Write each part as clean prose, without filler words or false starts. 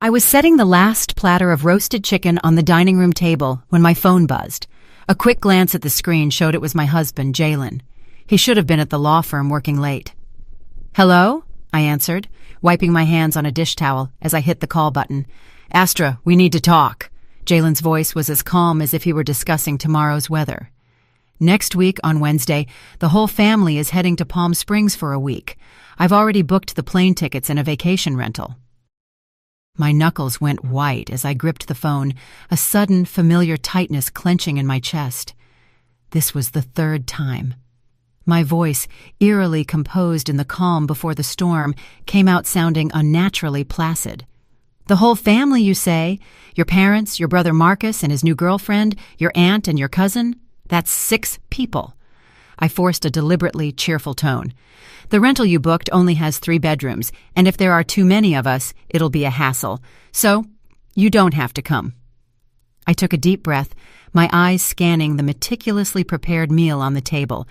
I was setting the last platter of roasted chicken on the dining room table when my phone buzzed. A quick glance at the screen showed it was my husband, Jalen. He should have been at the law firm working late. "Hello?" I answered, wiping my hands on a dish towel as I hit the call button. "Astra, we need to talk." Jalen's voice was as calm as if he were discussing tomorrow's weather. "Next week, on Wednesday, the whole family is heading to Palm Springs for a week. I've already booked the plane tickets and a vacation rental." My knuckles went white as I gripped the phone, a sudden, familiar tightness clenching in my chest. This was the third time. My voice, eerily composed in the calm before the storm, came out sounding unnaturally placid. "The whole family, you say? Your parents, your brother Marcus and his new girlfriend, your aunt and your cousin? That's 6 people." I forced a deliberately cheerful tone. "The rental you booked only has 3 bedrooms, and if there are too many of us, it'll be a hassle. So, you don't have to come." I took a deep breath, my eyes scanning the meticulously prepared meal on the table.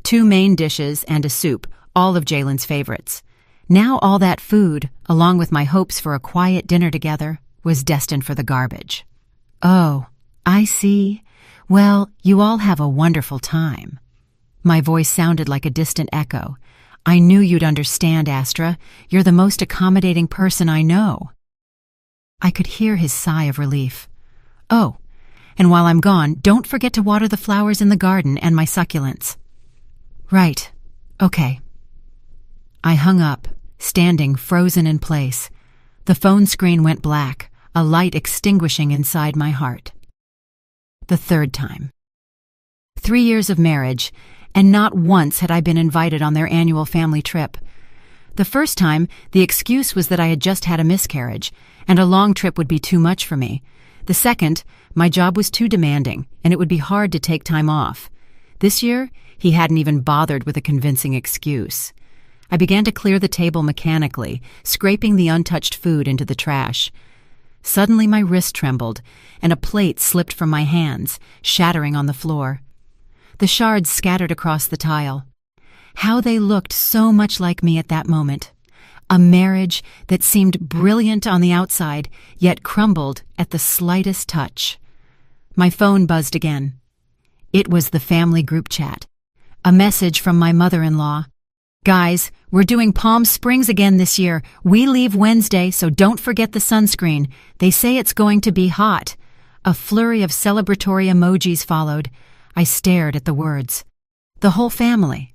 2 main dishes and a soup, all of Jalen's favorites. Now all that food, along with my hopes for a quiet dinner together, was destined for the garbage. "Oh, I see. Well, you all have a wonderful time." My voice sounded like a distant echo. "I knew you'd understand, Astra. You're the most accommodating person I know." I could hear his sigh of relief. "Oh, and while I'm gone, don't forget to water the flowers in the garden and my succulents." "Right. Okay." I hung up, standing frozen in place. The phone screen went black, a light extinguishing inside my heart. The third time. 3 years of marriage, and not once had I been invited on their annual family trip. The first time, the excuse was that I had just had a miscarriage, and a long trip would be too much for me. The second, my job was too demanding, and it would be hard to take time off. This year, he hadn't even bothered with a convincing excuse. I began to clear the table mechanically, scraping the untouched food into the trash. Suddenly my wrist trembled, and a plate slipped from my hands, shattering on the floor. The shards scattered across the tile. How they looked so much like me at that moment. A marriage that seemed brilliant on the outside, yet crumbled at the slightest touch. My phone buzzed again. It was the family group chat. A message from my mother-in-law. "Guys, we're doing Palm Springs again this year. We leave Wednesday, so don't forget the sunscreen. They say it's going to be hot." A flurry of celebratory emojis followed. I stared at the words. The whole family.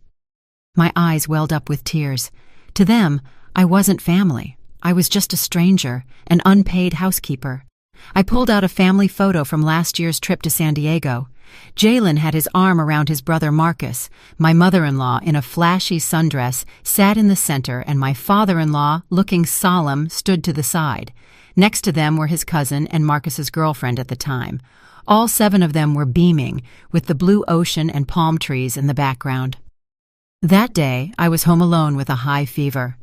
My eyes welled up with tears. To them, I wasn't family. I was just a stranger, an unpaid housekeeper. I pulled out a family photo from last year's trip to San Diego. Jalen had his arm around his brother Marcus. My mother-in-law, in a flashy sundress, sat in the center, and my father-in-law, looking solemn, stood to the side. Next to them were his cousin and Marcus's girlfriend at the time. All 7 of them were beaming, with the blue ocean and palm trees in the background. That day, I was home alone with a high fever.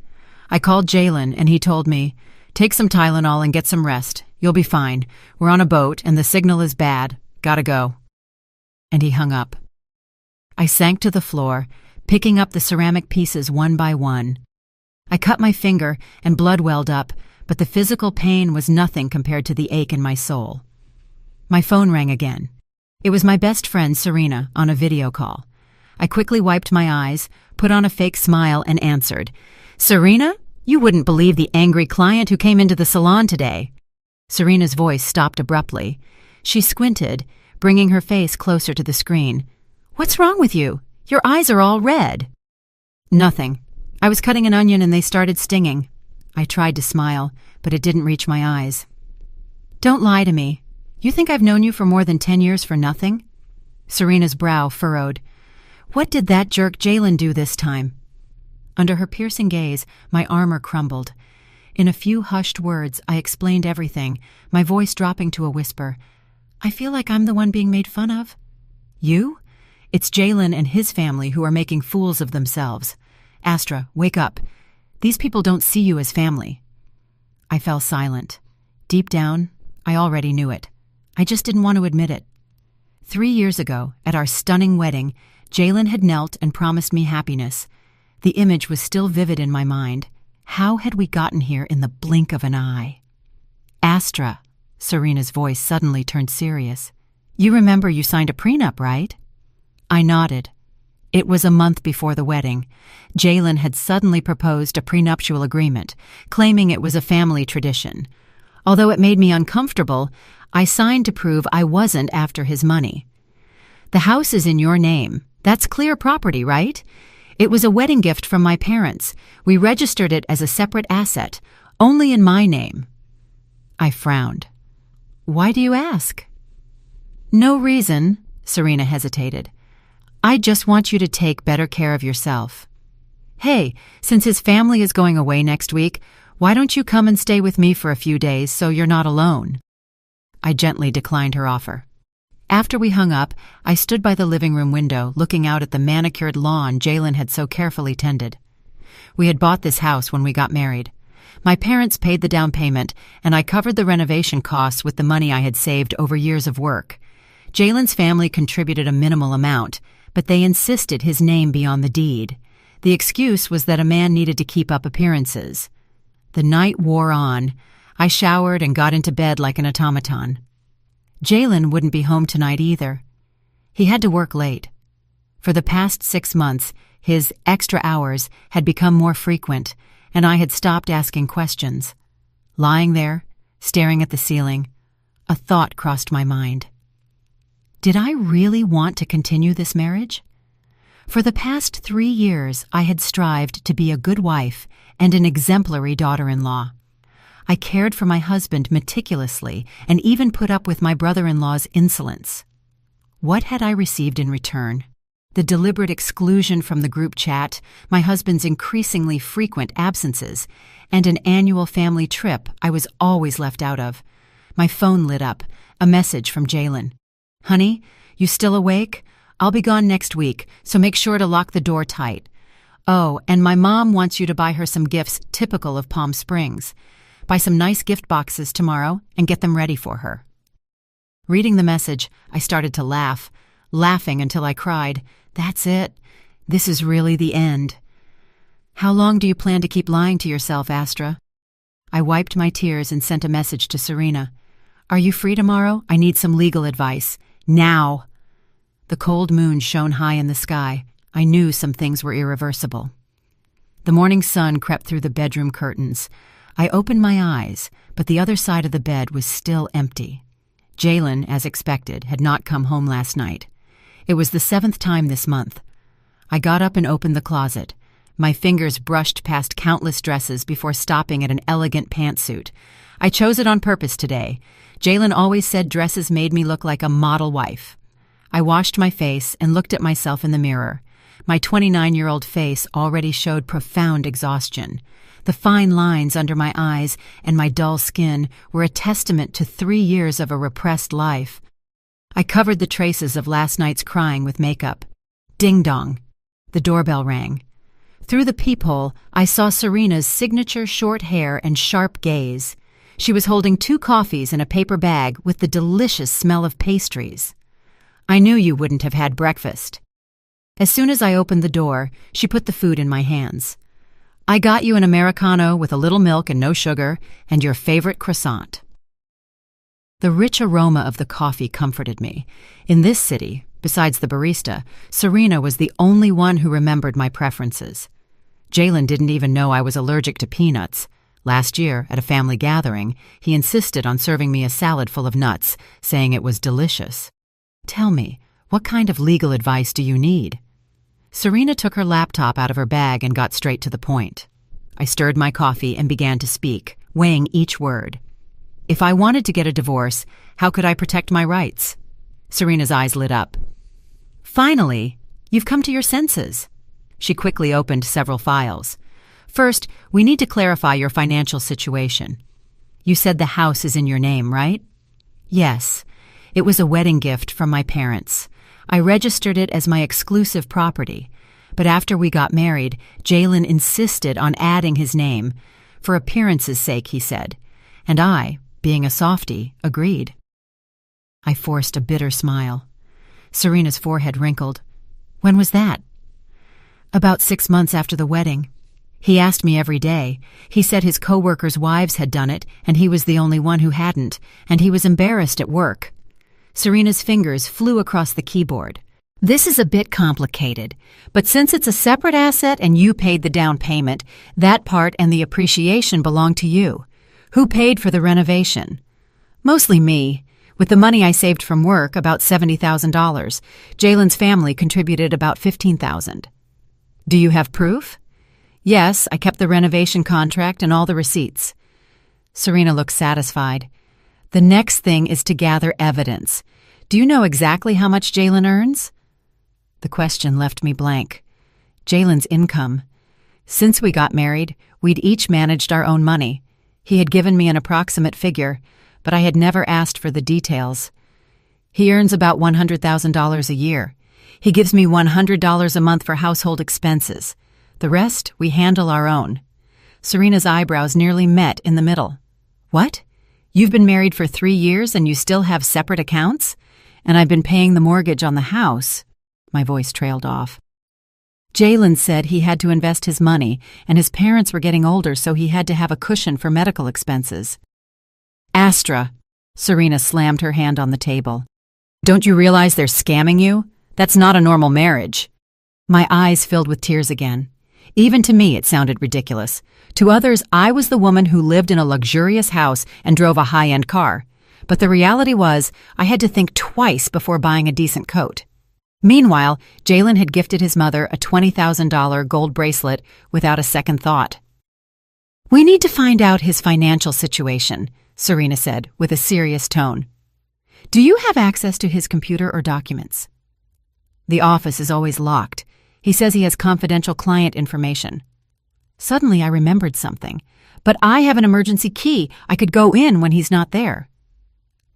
I called Jalen, and he told me, "Take some Tylenol and get some rest. You'll be fine. We're on a boat, and the signal is bad. Gotta go." And he hung up. I sank to the floor, picking up the ceramic pieces one by one. I cut my finger, and blood welled up, but the physical pain was nothing compared to the ache in my soul. My phone rang again. It was my best friend, Serena, on a video call. I quickly wiped my eyes, put on a fake smile, and answered. "Serena? You wouldn't believe the angry client who came into the salon today." Serena's voice stopped abruptly. She squinted, bringing her face closer to the screen. "What's wrong with you? Your eyes are all red." "Nothing. I was cutting an onion and they started stinging." I tried to smile, but it didn't reach my eyes. "Don't lie to me. You think I've known you for more than 10 years for nothing?" Serena's brow furrowed. "What did that jerk Jalen do this time?" Under her piercing gaze, my armor crumbled. In a few hushed words, I explained everything, my voice dropping to a whisper. "I feel like I'm the one being made fun of." "You? It's Jalen and his family who are making fools of themselves. Astra, wake up. These people don't see you as family." I fell silent. Deep down, I already knew it. I just didn't want to admit it. 3 years ago, at our stunning wedding, Jalen had knelt and promised me happiness. The image was still vivid in my mind. How had we gotten here in the blink of an eye? Astra, Serena's voice suddenly turned serious. You remember you signed a prenup, right? I nodded. It was a month before the wedding. Jalen had suddenly proposed a prenuptial agreement, claiming it was a family tradition. Although it made me uncomfortable, I signed to prove I wasn't after his money. The house is in your name. That's clear property, right? It was a wedding gift from my parents. We registered it as a separate asset, only in my name. I frowned. Why do you ask? No reason, Serena hesitated. I just want you to take better care of yourself. Hey, since his family is going away next week, why don't you come and stay with me for a few days so you're not alone? I gently declined her offer. After we hung up, I stood by the living room window looking out at the manicured lawn Jalen had so carefully tended. We had bought this house when we got married. My parents paid the down payment, and I covered the renovation costs with the money I had saved over years of work. Jalen's family contributed a minimal amount, but they insisted his name be on the deed. The excuse was that a man needed to keep up appearances. The night wore on. I showered and got into bed like an automaton. Jalen wouldn't be home tonight either. He had to work late. For the past 6 months, his extra hours had become more frequent, and I had stopped asking questions. Lying there, staring at the ceiling, a thought crossed my mind. Did I really want to continue this marriage? For the past 3 years, I had strived to be a good wife and an exemplary daughter-in-law. I cared for my husband meticulously and even put up with my brother-in-law's insolence. What had I received in return? The deliberate exclusion from the group chat, my husband's increasingly frequent absences, and an annual family trip I was always left out of. My phone lit up, a message from Jalen. Honey, you still awake? I'll be gone next week, so make sure to lock the door tight. Oh, and my mom wants you to buy her some gifts typical of Palm Springs. Buy some nice gift boxes tomorrow and get them ready for her. Reading the message, I started to laugh, laughing until I cried. That's it. This is really the end. How long do you plan to keep lying to yourself, Astra? I wiped my tears and sent a message to Serena. Are you free tomorrow? I need some legal advice. Now! The cold moon shone high in the sky. I knew some things were irreversible. The morning sun crept through the bedroom curtains. I opened my eyes, but the other side of the bed was still empty. Jalen, as expected, had not come home last night. It was the 7th time this month. I got up and opened the closet. My fingers brushed past countless dresses before stopping at an elegant pantsuit. I chose it on purpose today. Jalen always said dresses made me look like a model wife. I washed my face and looked at myself in the mirror. My 29-year-old face already showed profound exhaustion. The fine lines under my eyes and my dull skin were a testament to 3 years of a repressed life. I covered the traces of last night's crying with makeup. Ding-dong. The doorbell rang. Through the peephole, I saw Serena's signature short hair and sharp gaze. She was holding 2 coffees in a paper bag with the delicious smell of pastries. I knew you wouldn't have had breakfast. As soon as I opened the door, she put the food in my hands. I got you an Americano with a little milk and no sugar, and your favorite croissant. The rich aroma of the coffee comforted me. In this city, besides the barista, Serena was the only one who remembered my preferences. Jalen didn't even know I was allergic to peanuts. Last year, at a family gathering, he insisted on serving me a salad full of nuts, saying it was delicious. Tell me, what kind of legal advice do you need? Serena took her laptop out of her bag and got straight to the point. I stirred my coffee and began to speak, weighing each word. If I wanted to get a divorce, how could I protect my rights? Serena's eyes lit up. Finally, you've come to your senses. She quickly opened several files. First, we need to clarify your financial situation. You said the house is in your name, right? Yes. It was a wedding gift from my parents. I registered it as my exclusive property. But after we got married, Jalen insisted on adding his name. For appearance's sake, he said. And I, being a softie, agreed. I forced a bitter smile. Serena's forehead wrinkled. When was that? About 6 months after the wedding. He asked me every day. He said his coworkers' wives had done it, and he was the only one who hadn't, and he was embarrassed at work. Serena's fingers flew across the keyboard. This is a bit complicated, but since it's a separate asset and you paid the down payment, that part and the appreciation belong to you. Who paid for the renovation? Mostly me. With the money I saved from work, about $70,000, Jalen's family contributed about $15,000. Do you have proof? Yes, I kept the renovation contract and all the receipts. Serena looked satisfied. The next thing is to gather evidence. Do you know exactly how much Jalen earns? The question left me blank. Jalen's income. Since we got married, we'd each managed our own money. He had given me an approximate figure, but I had never asked for the details. He earns about $100,000 a year. He gives me $100 a month for household expenses. The rest, we handle our own. Serena's eyebrows nearly met in the middle. What? You've been married for 3 years and you still have separate accounts? And I've been paying the mortgage on the house. My voice trailed off. Jalen said he had to invest his money, and his parents were getting older, so he had to have a cushion for medical expenses. Astra, Serena slammed her hand on the table. Don't you realize they're scamming you? That's not a normal marriage. My eyes filled with tears again. Even to me, it sounded ridiculous. To others, I was the woman who lived in a luxurious house and drove a high-end car. But the reality was, I had to think twice before buying a decent coat. Meanwhile, Jalen had gifted his mother a $20,000 gold bracelet without a second thought. We need to find out his financial situation, Serena said with a serious tone. Do you have access to his computer or documents? The office is always locked. He says he has confidential client information. Suddenly I remembered something. But I have an emergency key. I could go in when he's not there.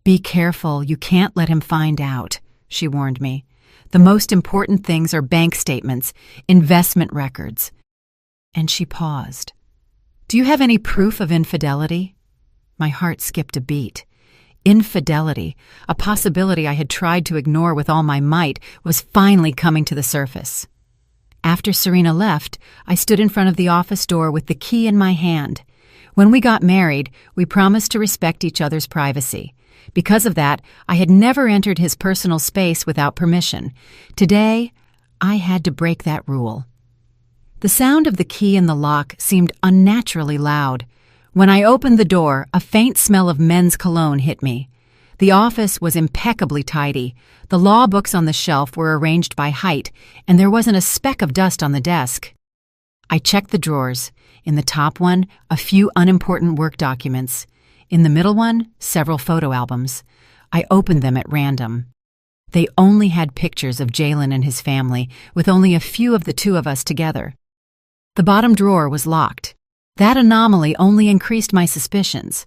Be careful. You can't let him find out, she warned me. The most important things are bank statements, investment records. And she paused. Do you have any proof of infidelity? My heart skipped a beat. Infidelity, a possibility I had tried to ignore with all my might, was finally coming to the surface. After Serena left, I stood in front of the office door with the key in my hand. When we got married, we promised to respect each other's privacy. Because of that, I had never entered his personal space without permission. Today, I had to break that rule. The sound of the key in the lock seemed unnaturally loud. When I opened the door, a faint smell of men's cologne hit me. The office was impeccably tidy. The law books on the shelf were arranged by height, and there wasn't a speck of dust on the desk. I checked the drawers. In the top one, a few unimportant work documents. In the middle one, several photo albums. I opened them at random. They only had pictures of Jalen and his family, with only a few of the two of us together. The bottom drawer was locked. That anomaly only increased my suspicions.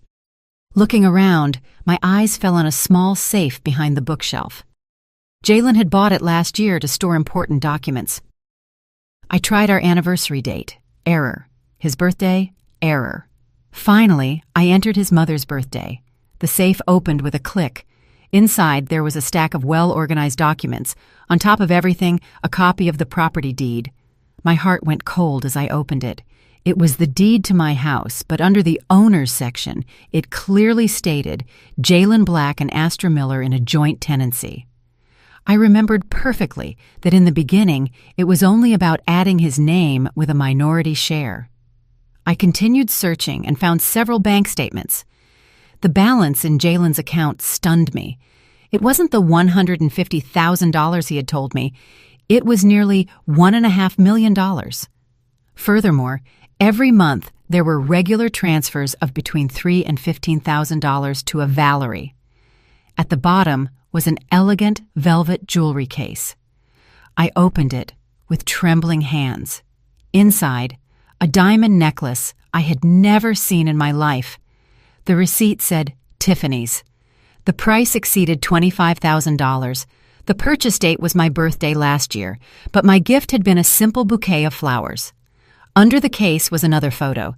Looking around, my eyes fell on a small safe behind the bookshelf. Jalen had bought it last year to store important documents. I tried our anniversary date. Error. His birthday. Error. Finally, I entered his mother's birthday. The safe opened with a click. Inside, there was a stack of well-organized documents. On top of everything, a copy of the property deed. My heart went cold as I opened it. It was the deed to my house, but under the owner's section, it clearly stated Jalen Black and Astra Miller in a joint tenancy. I remembered perfectly that in the beginning, it was only about adding his name with a minority share. I continued searching and found several bank statements. The balance in Jalen's account stunned me. It wasn't the $150,000 he had told me. It was nearly $1.5 million. Furthermore, every month there were regular transfers of between $3,000 and $15,000 to a Valerie. At the bottom was an elegant velvet jewelry case. I opened it with trembling hands. Inside, a diamond necklace I had never seen in my life. The receipt said Tiffany's. The price exceeded $25,000. The purchase date was my birthday last year, but my gift had been a simple bouquet of flowers. Under the case was another photo.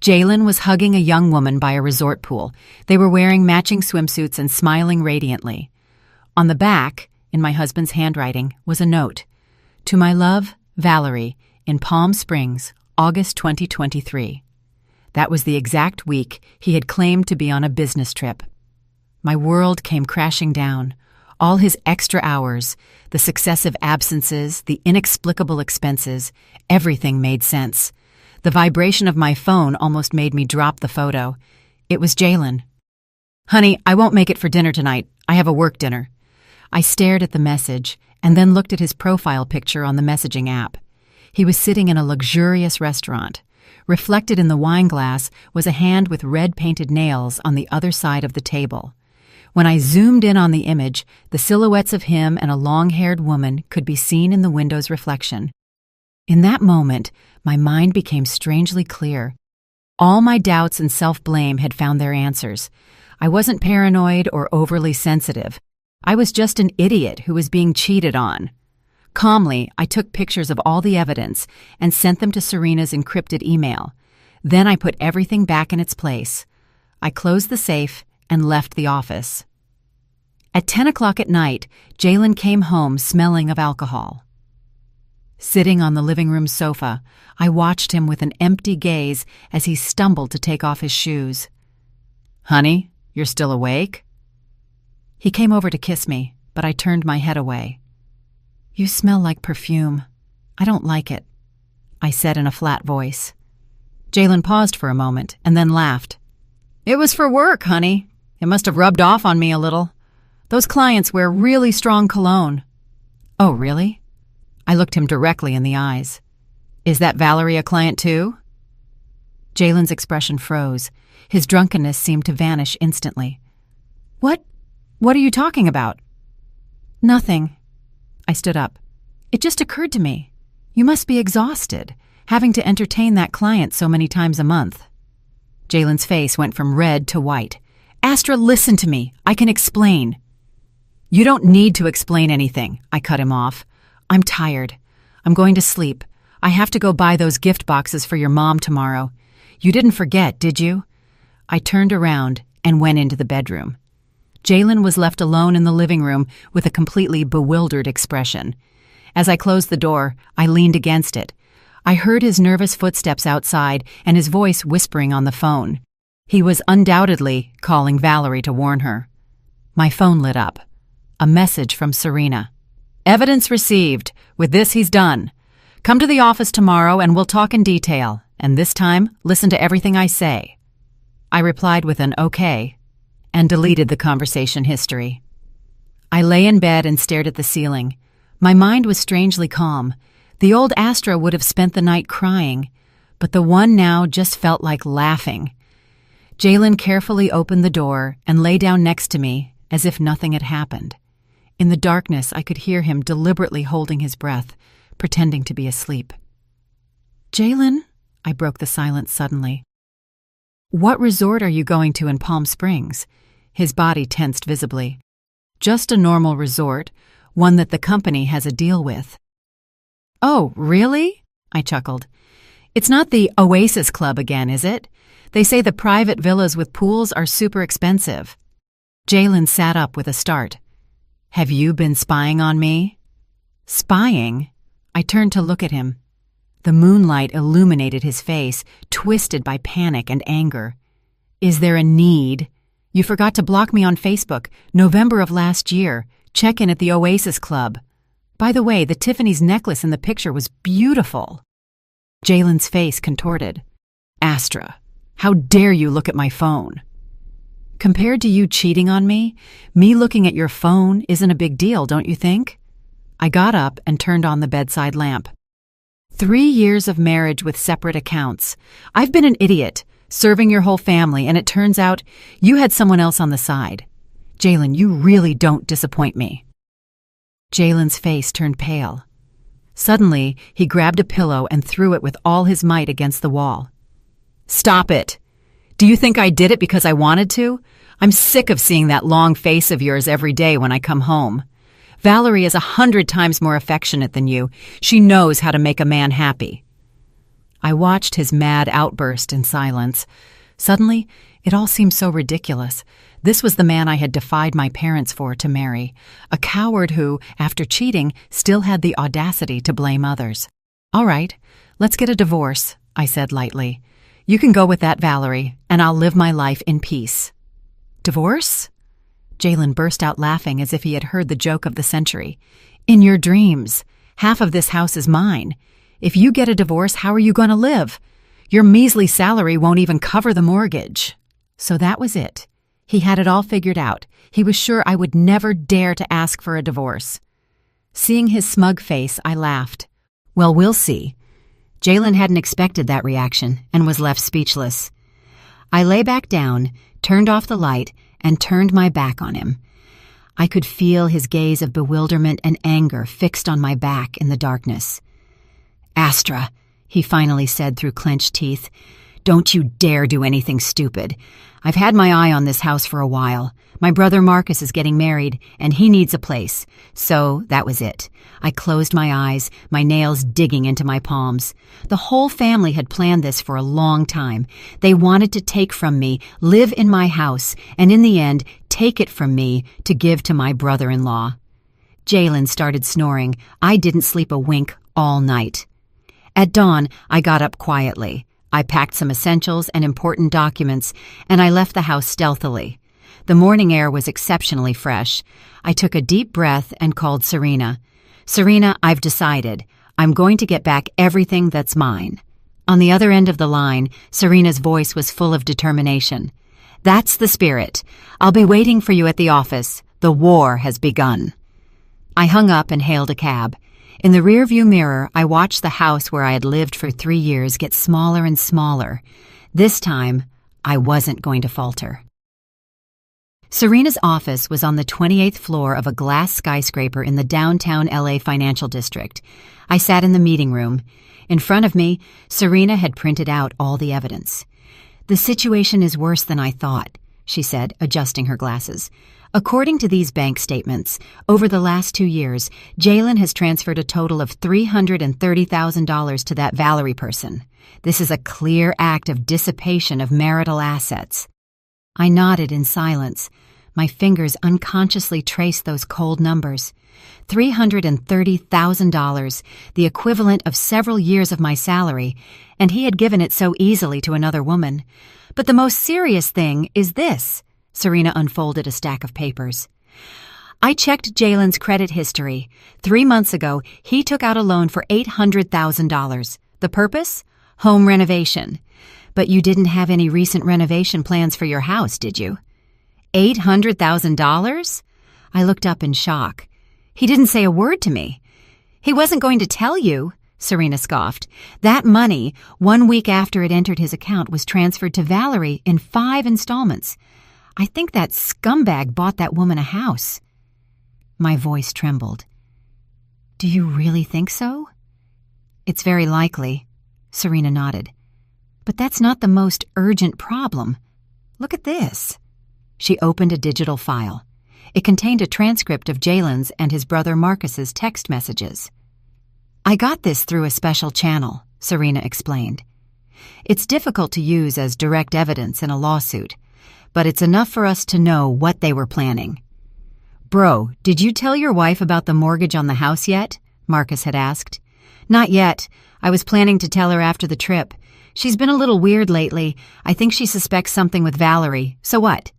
Jalen was hugging a young woman by a resort pool. They were wearing matching swimsuits and smiling radiantly. On the back, in my husband's handwriting, was a note. To my love, Valerie, in Palm Springs, August 2023. That was the exact week he had claimed to be on a business trip. My world came crashing down. All his extra hours, the successive absences, the inexplicable expenses, everything made sense. The vibration of my phone almost made me drop the photo. It was Jalen. "Honey, I won't make it for dinner tonight. I have a work dinner." I stared at the message and then looked at his profile picture on the messaging app. He was sitting in a luxurious restaurant. Reflected in the wine glass was a hand with red-painted nails on the other side of the table. When I zoomed in on the image, the silhouettes of him and a long-haired woman could be seen in the window's reflection. In that moment, my mind became strangely clear. All my doubts and self-blame had found their answers. I wasn't paranoid or overly sensitive. I was just an idiot who was being cheated on. Calmly, I took pictures of all the evidence and sent them to Serena's encrypted email. Then I put everything back in its place. I closed the safe and left the office. At 10 o'clock at night, Jalen came home smelling of alcohol. Sitting on the living room sofa, I watched him with an empty gaze as he stumbled to take off his shoes. "Honey, you're still awake?" He came over to kiss me, but I turned my head away. "You smell like perfume. I don't like it," I said in a flat voice. Jalen paused for a moment and then laughed. "It was for work, honey. It must have rubbed off on me a little. Those clients wear really strong cologne." "Oh, really?" I looked him directly in the eyes. "Is that Valerie a client too?" Jalen's expression froze. His drunkenness seemed to vanish instantly. What are you talking about?" "Nothing." I stood up. "It just occurred to me. You must be exhausted, having to entertain that client so many times a month." Jalen's face went from red to white. "Astra, listen to me. I can explain." "You don't need to explain anything," I cut him off. "I'm tired. I'm going to sleep. I have to go buy those gift boxes for your mom tomorrow. You didn't forget, did you?" I turned around and went into the bedroom. Jalen was left alone in the living room with a completely bewildered expression. As I closed the door, I leaned against it. I heard his nervous footsteps outside and his voice whispering on the phone. He was undoubtedly calling Valerie to warn her. My phone lit up. A message from Serena. "Evidence received. With this, he's done. Come to the office tomorrow and we'll talk in detail. And this time, listen to everything I say." I replied with an okay and deleted the conversation history. I lay in bed and stared at the ceiling. My mind was strangely calm. The old Astra would have spent the night crying, but the one now just felt like laughing. Jalen carefully opened the door and lay down next to me as if nothing had happened. In the darkness, I could hear him deliberately holding his breath, pretending to be asleep. "Jalen," I broke the silence suddenly. "What resort are you going to in Palm Springs?" His body tensed visibly. "Just a normal resort, one that the company has a deal with." "Oh, really?" I chuckled. "It's not the Oasis Club again, is it? They say the private villas with pools are super expensive." Jalen sat up with a start. "Have you been spying on me?" "Spying?" I turned to look at him. The moonlight illuminated his face, twisted by panic and anger. "Is there a need? You forgot to block me on Facebook, November of last year. Check in at the Oasis Club. By the way, the Tiffany's necklace in the picture was beautiful." Jalen's face contorted. "Astra, how dare you look at my phone?" "Compared to you cheating on me looking at your phone isn't a big deal, don't you think?" I got up and turned on the bedside lamp. 3 years of marriage with separate accounts. I've been an idiot, serving your whole family, and it turns out you had someone else on the side. Jalen, you really don't disappoint me." Jalen's face turned pale. Suddenly, he grabbed a pillow and threw it with all his might against the wall. "Stop it! Do you think I did it because I wanted to? I'm sick of seeing that long face of yours every day when I come home. Valerie is 100 times more affectionate than you. She knows how to make a man happy." I watched his mad outburst in silence. Suddenly, it all seemed so ridiculous. This was the man I had defied my parents for to marry, a coward who, after cheating, still had the audacity to blame others. "All right, let's get a divorce. I said lightly. "You can go with that, Valerie, and I'll live my life in peace." "Divorce?" Jalen burst out laughing as if he had heard the joke of the century. "In your dreams. Half of this house is mine. If you get a divorce, how are you going to live? Your measly salary won't even cover the mortgage." So that was it. He had it all figured out. He was sure I would never dare to ask for a divorce. Seeing his smug face, I laughed. "Well, we'll see." Jalen hadn't expected that reaction and was left speechless. I lay back down, turned off the light, and turned my back on him. I could feel his gaze of bewilderment and anger fixed on my back in the darkness. "Astra," he finally said through clenched teeth, "don't you dare do anything stupid. I've had my eye on this house for a while. My brother Marcus is getting married, and he needs a place. So that was it. I closed my eyes, my nails digging into my palms. The whole family had planned this for a long time. They wanted to take from me, live in my house, and in the end, take it from me to give to my brother-in-law." Jalen started snoring. I didn't sleep a wink all night. At dawn, I got up quietly. I packed some essentials and important documents, and I left the house stealthily. The morning air was exceptionally fresh. I took a deep breath and called Serena. "Serena, I've decided. I'm going to get back everything that's mine." On the other end of the line, Serena's voice was full of determination. "That's the spirit. I'll be waiting for you at the office. The war has begun." I hung up and hailed a cab. In the rearview mirror, I watched the house where I had lived for 3 years get smaller and smaller. This time, I wasn't going to falter. Serena's office was on the 28th floor of a glass skyscraper in the downtown LA financial district. I sat in the meeting room. In front of me, Serena had printed out all the evidence. "The situation is worse than I thought," she said, adjusting her glasses. "According to these bank statements, over the last 2 years, Jalen has transferred a total of $330,000 to that Valerie person. This is a clear act of dissipation of marital assets." I nodded in silence. My fingers unconsciously traced those cold numbers. $330,000, the equivalent of several years of my salary, and he had given it so easily to another woman. But the most serious thing is this. Serena unfolded a stack of papers. "I checked Jalen's credit history. 3 months ago, he took out a loan for $800,000. The purpose? Home renovation. But you didn't have any recent renovation plans for your house, did you?" $800,000? I looked up in shock. "He didn't say a word to me." "He wasn't going to tell you," Serena scoffed. "That money, 1 week after it entered his account, was transferred to Valerie in 5 installments. I think that scumbag bought that woman a house." My voice trembled. "Do you really think so?" "It's very likely," Serena nodded. "But that's not the most urgent problem. Look at this." She opened a digital file. It contained a transcript of Jalen's and his brother Marcus's text messages. "I got this through a special channel," Serena explained. "It's difficult to use as direct evidence in a lawsuit, but it's enough for us to know what they were planning." "Bro, did you tell your wife about the mortgage on the house yet?" Marcus had asked. "Not yet. I was planning to tell her after the trip. She's been a little weird lately. I think she suspects something with Valerie. So what?"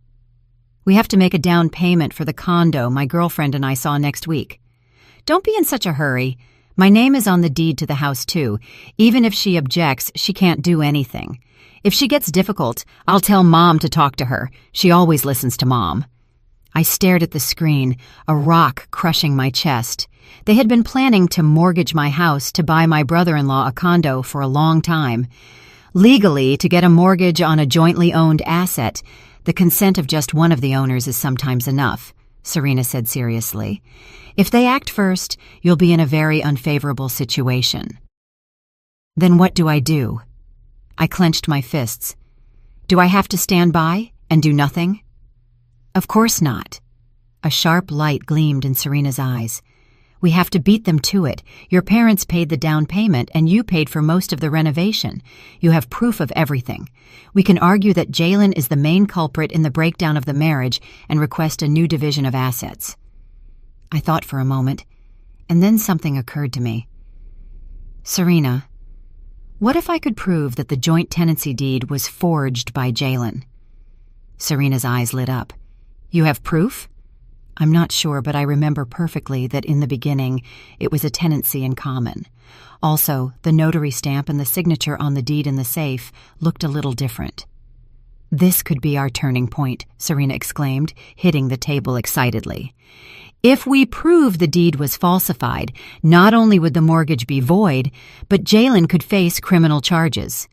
"We have to make a down payment for the condo my girlfriend and I saw next week." "Don't be in such a hurry. My name is on the deed to the house, too. Even if she objects, she can't do anything. If she gets difficult, I'll tell Mom to talk to her. She always listens to Mom." I stared at the screen, a rock crushing my chest. They had been planning to mortgage my house to buy my brother-in-law a condo for a long time. Legally, to get a mortgage on a jointly owned asset, the consent of just one of the owners is sometimes enough, Serena said seriously. "If they act first, you'll be in a very unfavorable situation." "Then what do I do?" I clenched my fists. "Do I have to stand by and do nothing?" "Of course not." A sharp light gleamed in Serena's eyes. "We have to beat them to it. Your parents paid the down payment, and you paid for most of the renovation. You have proof of everything. We can argue that Jalen is the main culprit in the breakdown of the marriage and request a new division of assets." I thought for a moment, and then something occurred to me. "Serena, What if I could prove that the joint tenancy deed was forged by Jalen? Serena's eyes lit up. You have proof? I'm not sure, but I remember perfectly that in the beginning it was a tenancy in common. Also, the notary stamp and the signature on the deed in the safe looked a little different. This could be our turning point, Serena exclaimed, hitting the table excitedly. If we prove the deed was falsified, not only would the mortgage be void, but Jalen could face criminal charges.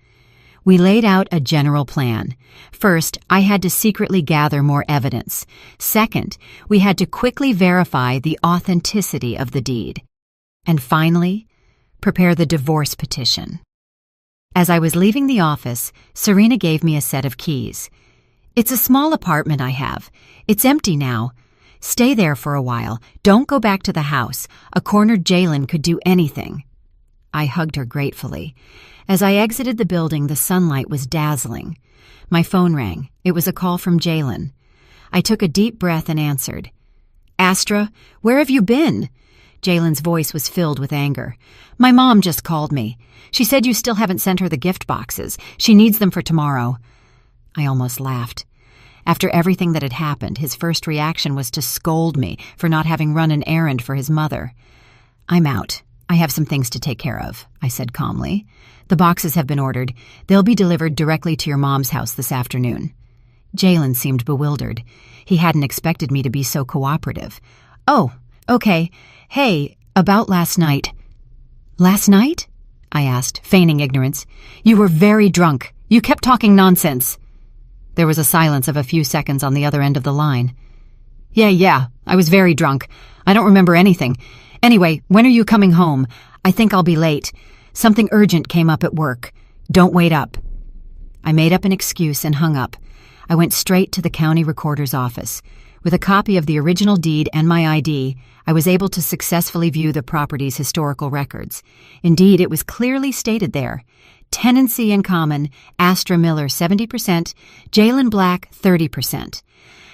We laid out a general plan. First, I had to secretly gather more evidence. Second, we had to quickly verify the authenticity of the deed. And finally, prepare the divorce petition. As I was leaving the office, Serena gave me a set of keys. It's a small apartment I have. It's empty now. Stay there for a while. Don't go back to the house. A cornered Jalen could do anything. I hugged her gratefully. As I exited the building, the sunlight was dazzling. My phone rang. It was a call from Jalen. I took a deep breath and answered. Astra, where have you been? Jalen's voice was filled with anger. My mom just called me. She said you still haven't sent her the gift boxes. She needs them for tomorrow. I almost laughed. After everything that had happened, his first reaction was to scold me for not having run an errand for his mother. I'm out. I have some things to take care of, I said calmly. The boxes have been ordered. They'll be delivered directly to your mom's house this afternoon. Jalen seemed bewildered. He hadn't expected me to be so cooperative. Oh, okay. Hey, about last night. Last night? I asked, feigning ignorance. You were very drunk. You kept talking nonsense. There was a silence of a few seconds on the other end of the line. Yeah, I was very drunk. I don't remember anything. Anyway, when are you coming home? I think I'll be late. Something urgent came up at work. Don't wait up. I made up an excuse and hung up. I went straight to the county recorder's office. With a copy of the original deed and my ID, I was able to successfully view the property's historical records. Indeed, it was clearly stated there. Tenancy in common, Astra Miller 70%, Jalen Black 30%.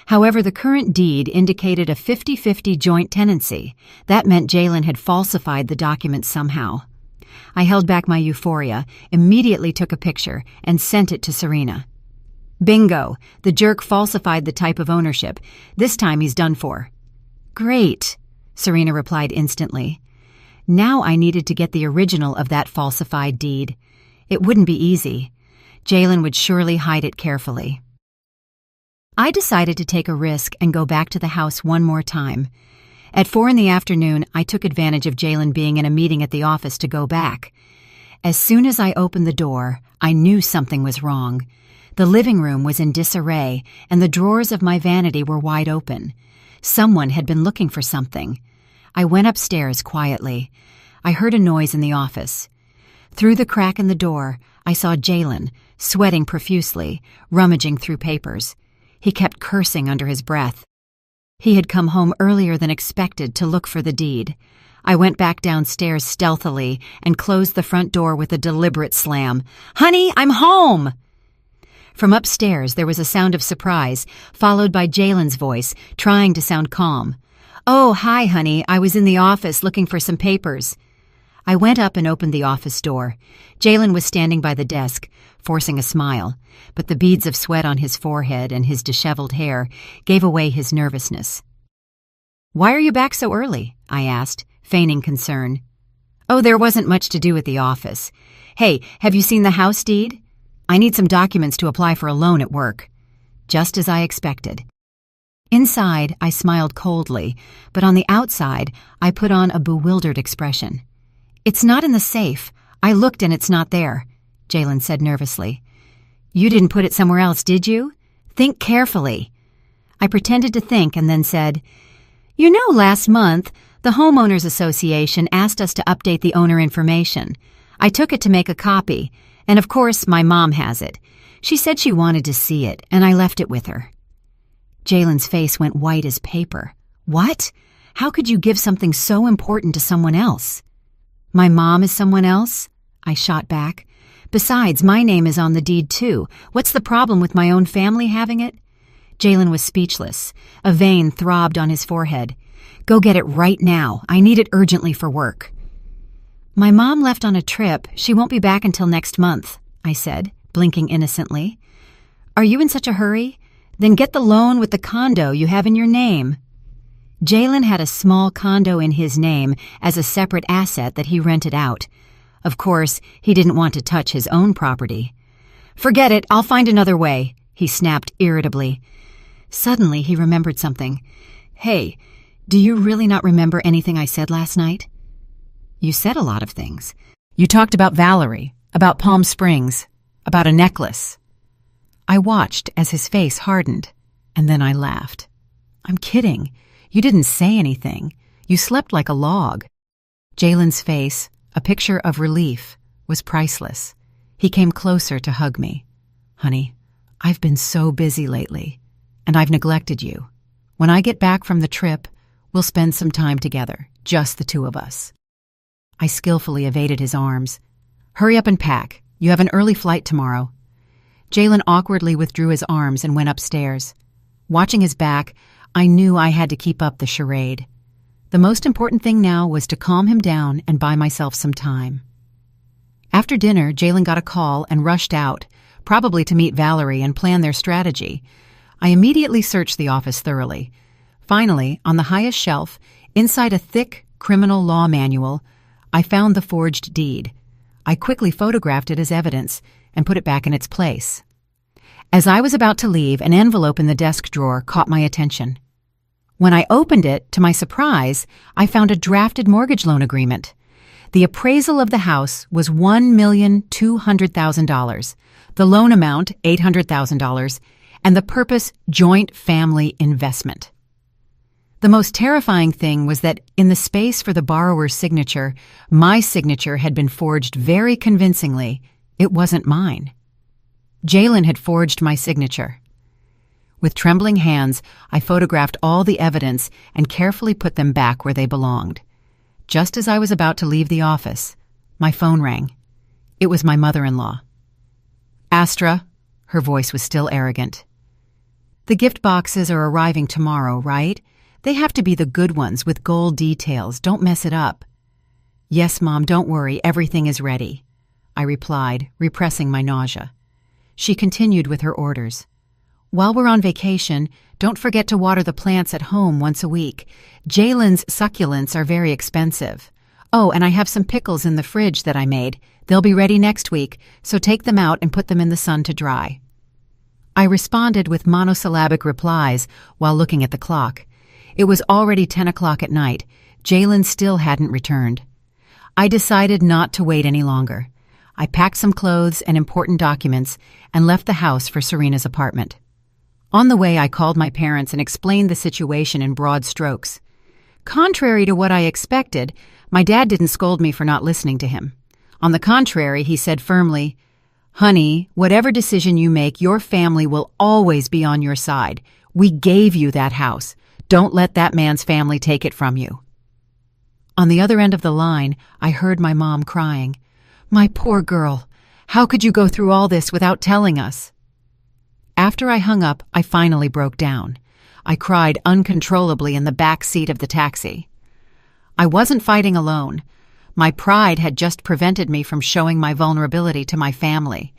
However, the current deed indicated a 50-50 joint tenancy. That meant Jalen had falsified the document somehow. I held back my euphoria, immediately took a picture, and sent it to Serena. Bingo! The jerk falsified the type of ownership. This time he's done for. Great, Serena replied instantly. Now I needed to get the original of that falsified deed. It wouldn't be easy. Jalen would surely hide it carefully. I decided to take a risk and go back to the house one more time. At 4 p.m, I took advantage of Jalen being in a meeting at the office to go back. As soon as I opened the door, I knew something was wrong. The living room was in disarray, and the drawers of my vanity were wide open. Someone had been looking for something. I went upstairs quietly. I heard a noise in the office. Through the crack in the door, I saw Jalen, sweating profusely, rummaging through papers. He kept cursing under his breath. He had come home earlier than expected to look for the deed. I went back downstairs stealthily and closed the front door with a deliberate slam. "Honey, I'm home!" From upstairs, there was a sound of surprise, followed by Jalen's voice, trying to sound calm. "Oh, hi, honey. I was in the office looking for some papers." I went up and opened the office door. Jalen was standing by the desk, forcing a smile, but the beads of sweat on his forehead and his disheveled hair gave away his nervousness. "Why are you back so early?" I asked, feigning concern. "Oh, there wasn't much to do at the office. Hey, have you seen the house deed? I need some documents to apply for a loan at work." Just as I expected. Inside, I smiled coldly, but on the outside, I put on a bewildered expression. "It's not in the safe. I looked and it's not there," Jalen said nervously. "You didn't put it somewhere else, did you? Think carefully." I pretended to think and then said, "You know, last month, the Homeowners Association asked us to update the owner information. I took it to make a copy, and of course my mom has it. She said she wanted to see it, and I left it with her." Jalen's face went white as paper. "What? How could you give something so important to someone else?" "My mom is someone else?" I shot back. "Besides, my name is on the deed too. What's the problem with my own family having it?" Jalen was speechless. A vein throbbed on his forehead. "Go get it right now. I need it urgently for work." My mom left on a trip. She won't be back until next month, I said, blinking innocently. Are you in such a hurry? Then get the loan with the condo you have in your name. Jalen had a small condo in his name as a separate asset that he rented out. Of course, he didn't want to touch his own property. Forget it, I'll find another way, he snapped irritably. Suddenly, he remembered something. Hey, do you really not remember anything I said last night? You said a lot of things. You talked about Valerie, about Palm Springs, about a necklace. I watched as his face hardened, and then I laughed. I'm kidding. You didn't say anything. You slept like a log. Jalen's face, a picture of relief, was priceless. He came closer to hug me. Honey, I've been so busy lately, and I've neglected you. When I get back from the trip, we'll spend some time together, just the two of us. I skillfully evaded his arms. Hurry up and pack. You have an early flight tomorrow. Jalen awkwardly withdrew his arms and went upstairs. Watching his back, I knew I had to keep up the charade. The most important thing now was to calm him down and buy myself some time. After dinner, Jalen got a call and rushed out, probably to meet Valerie and plan their strategy. I immediately searched the office thoroughly. Finally, on the highest shelf, inside a thick criminal law manual, I found the forged deed. I quickly photographed it as evidence and put it back in its place. As I was about to leave, an envelope in the desk drawer caught my attention. When I opened it, to my surprise, I found a drafted mortgage loan agreement. The appraisal of the house was $1,200,000, the loan amount $800,000, and the purpose joint family investment. The most terrifying thing was that in the space for the borrower's signature, my signature had been forged very convincingly. It wasn't mine. Jalen had forged my signature. With trembling hands, I photographed all the evidence and carefully put them back where they belonged. Just as I was about to leave the office, my phone rang. It was my mother-in-law. Astra, her voice was still arrogant. The gift boxes are arriving tomorrow, right? They have to be the good ones with gold details. Don't mess it up. Yes, Mom, don't worry. Everything is ready, I replied, repressing my nausea. She continued with her orders. While we're on vacation, don't forget to water the plants at home once a week. Jalen's succulents are very expensive. Oh, and I have some pickles in the fridge that I made. They'll be ready next week, so take them out and put them in the sun to dry. I responded with monosyllabic replies while looking at the clock. It was already 10 o'clock at night. Jalen still hadn't returned. I decided not to wait any longer. I packed some clothes and important documents and left the house for Serena's apartment. On the way, I called my parents and explained the situation in broad strokes. Contrary to what I expected, my dad didn't scold me for not listening to him. On the contrary, he said firmly, "Honey, whatever decision you make, your family will always be on your side. We gave you that house. Don't let that man's family take it from you." On the other end of the line, I heard my mom crying. "My poor girl. How could you go through all this without telling us?" After I hung up, I finally broke down. I cried uncontrollably in the back seat of the taxi. I wasn't fighting alone. My pride had just prevented me from showing my vulnerability to my family.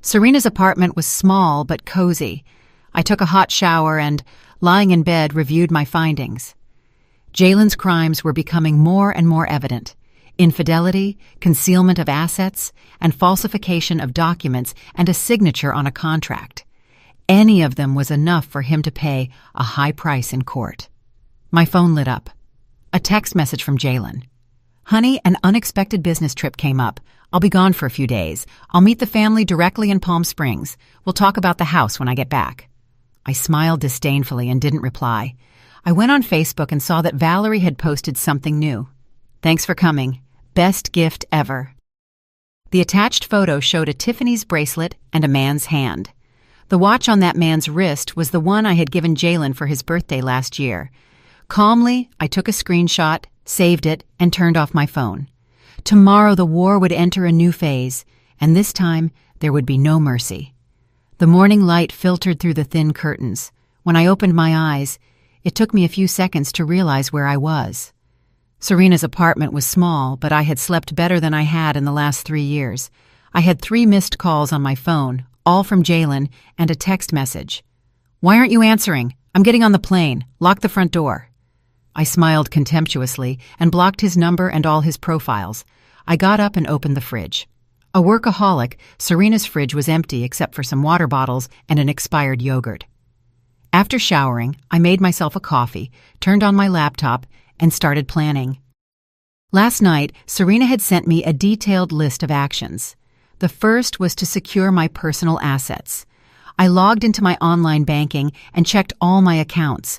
Serena's apartment was small but cozy. I took a hot shower and, lying in bed, reviewed my findings. Jalen's crimes were becoming more and more evident. Infidelity, concealment of assets, and falsification of documents and a signature on a contract. Any of them was enough for him to pay a high price in court. My phone lit up. A text message from Jalen. "Honey, an unexpected business trip came up. I'll be gone for a few days. I'll meet the family directly in Palm Springs. We'll talk about the house when I get back." I smiled disdainfully and didn't reply. I went on Facebook and saw that Valerie had posted something new. "Thanks for coming. Best gift ever." The attached photo showed a Tiffany's bracelet and a man's hand. The watch on that man's wrist was the one I had given Jalen for his birthday last year. Calmly, I took a screenshot, saved it, and turned off my phone. Tomorrow the war would enter a new phase, and this time there would be no mercy. The morning light filtered through the thin curtains. When I opened my eyes, it took me a few seconds to realize where I was. Serena's apartment was small, but I had slept better than I had in the last 3 years. I had 3 missed calls on my phone, all from Jalen, and a text message. "Why aren't you answering? I'm getting on the plane. Lock the front door." I smiled contemptuously and blocked his number and all his profiles. I got up and opened the fridge. A workaholic, Serena's fridge was empty except for some water bottles and an expired yogurt. After showering, I made myself a coffee, turned on my laptop, and started planning. Last night, Serena had sent me a detailed list of actions. The first was to secure my personal assets. I logged into my online banking and checked all my accounts.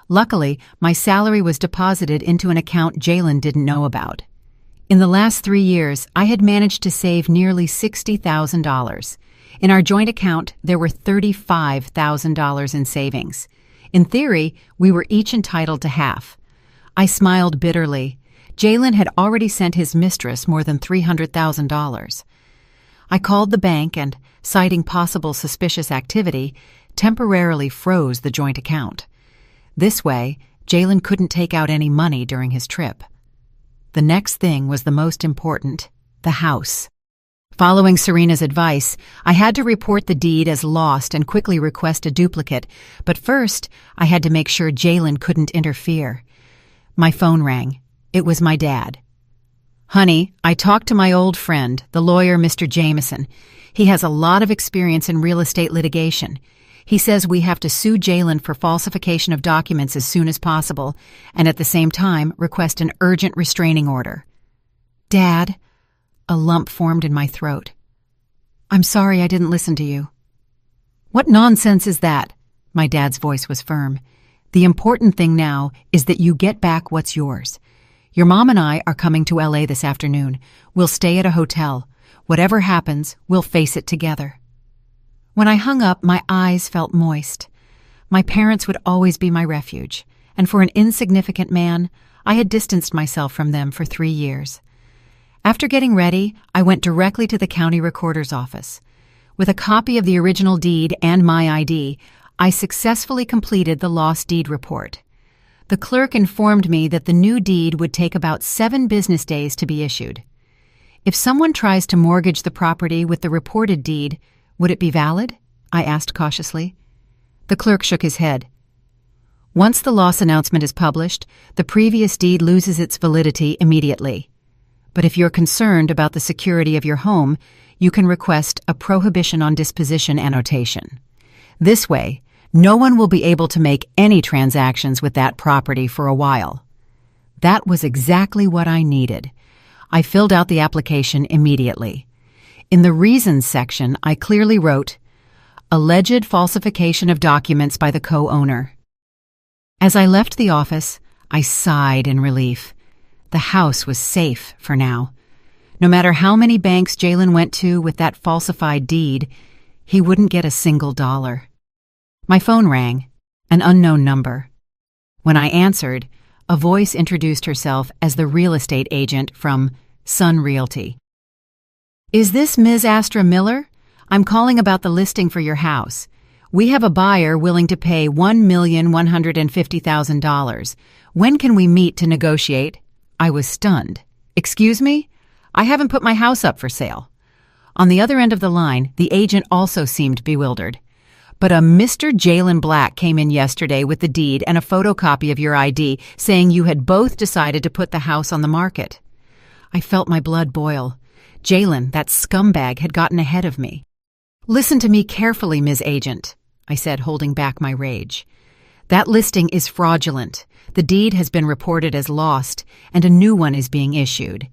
Luckily, my salary was deposited into an account Jalen didn't know about. In the last 3 years, I had managed to save nearly $60,000. In our joint account, there were $35,000 in savings. In theory, we were each entitled to half. I smiled bitterly. Jalen had already sent his mistress more than $300,000. I called the bank and, citing possible suspicious activity, temporarily froze the joint account. This way, Jalen couldn't take out any money during his trip. The next thing was the most important: the house. Following Serena's advice, I had to report the deed as lost and quickly request a duplicate, but first, I had to make sure Jalen couldn't interfere. My phone rang. It was my dad. "Honey, I talked to my old friend, the lawyer Mr. Jameson. He has a lot of experience in real estate litigation. He says we have to sue Jalen for falsification of documents as soon as possible, and at the same time request an urgent restraining order." "Dad," a lump formed in my throat. "I'm sorry I didn't listen to you." "What nonsense is that?" My dad's voice was firm. "The important thing now is that you get back what's yours. Your mom and I are coming to LA this afternoon. We'll stay at a hotel. Whatever happens, we'll face it together." When I hung up, my eyes felt moist. My parents would always be my refuge, and for an insignificant man, I had distanced myself from them for 3 years. After getting ready, I went directly to the county recorder's office. With a copy of the original deed and my ID, I successfully completed the lost deed report. The clerk informed me that the new deed would take about 7 business days to be issued. If someone tries to mortgage the property with the reported deed, would it be valid? I asked cautiously. The clerk shook his head. Once the loss announcement is published, the previous deed loses its validity immediately. But if you're concerned about the security of your home, you can request a prohibition on disposition annotation. This way, no one will be able to make any transactions with that property for a while. That was exactly what I needed. I filled out the application immediately. In the reasons section, I clearly wrote, "Alleged falsification of documents by the co-owner." As I left the office, I sighed in relief. The house was safe for now. No matter how many banks Jalen went to with that falsified deed, he wouldn't get a single dollar. My phone rang, an unknown number. When I answered, a voice introduced herself as the real estate agent from Sun Realty. "Is this Ms. Astra Miller? I'm calling about the listing for your house. We have a buyer willing to pay $1,150,000. When can we meet to negotiate?" I was stunned. "Excuse me? I haven't put my house up for sale." On the other end of the line, the agent also seemed bewildered. "But a Mr. Jalen Black came in yesterday with the deed and a photocopy of your ID saying you had both decided to put the house on the market." I felt my blood boil. Jalen, that scumbag, had gotten ahead of me. "Listen to me carefully, Ms. Agent," I said, holding back my rage. "That listing is fraudulent. The deed has been reported as lost, and a new one is being issued.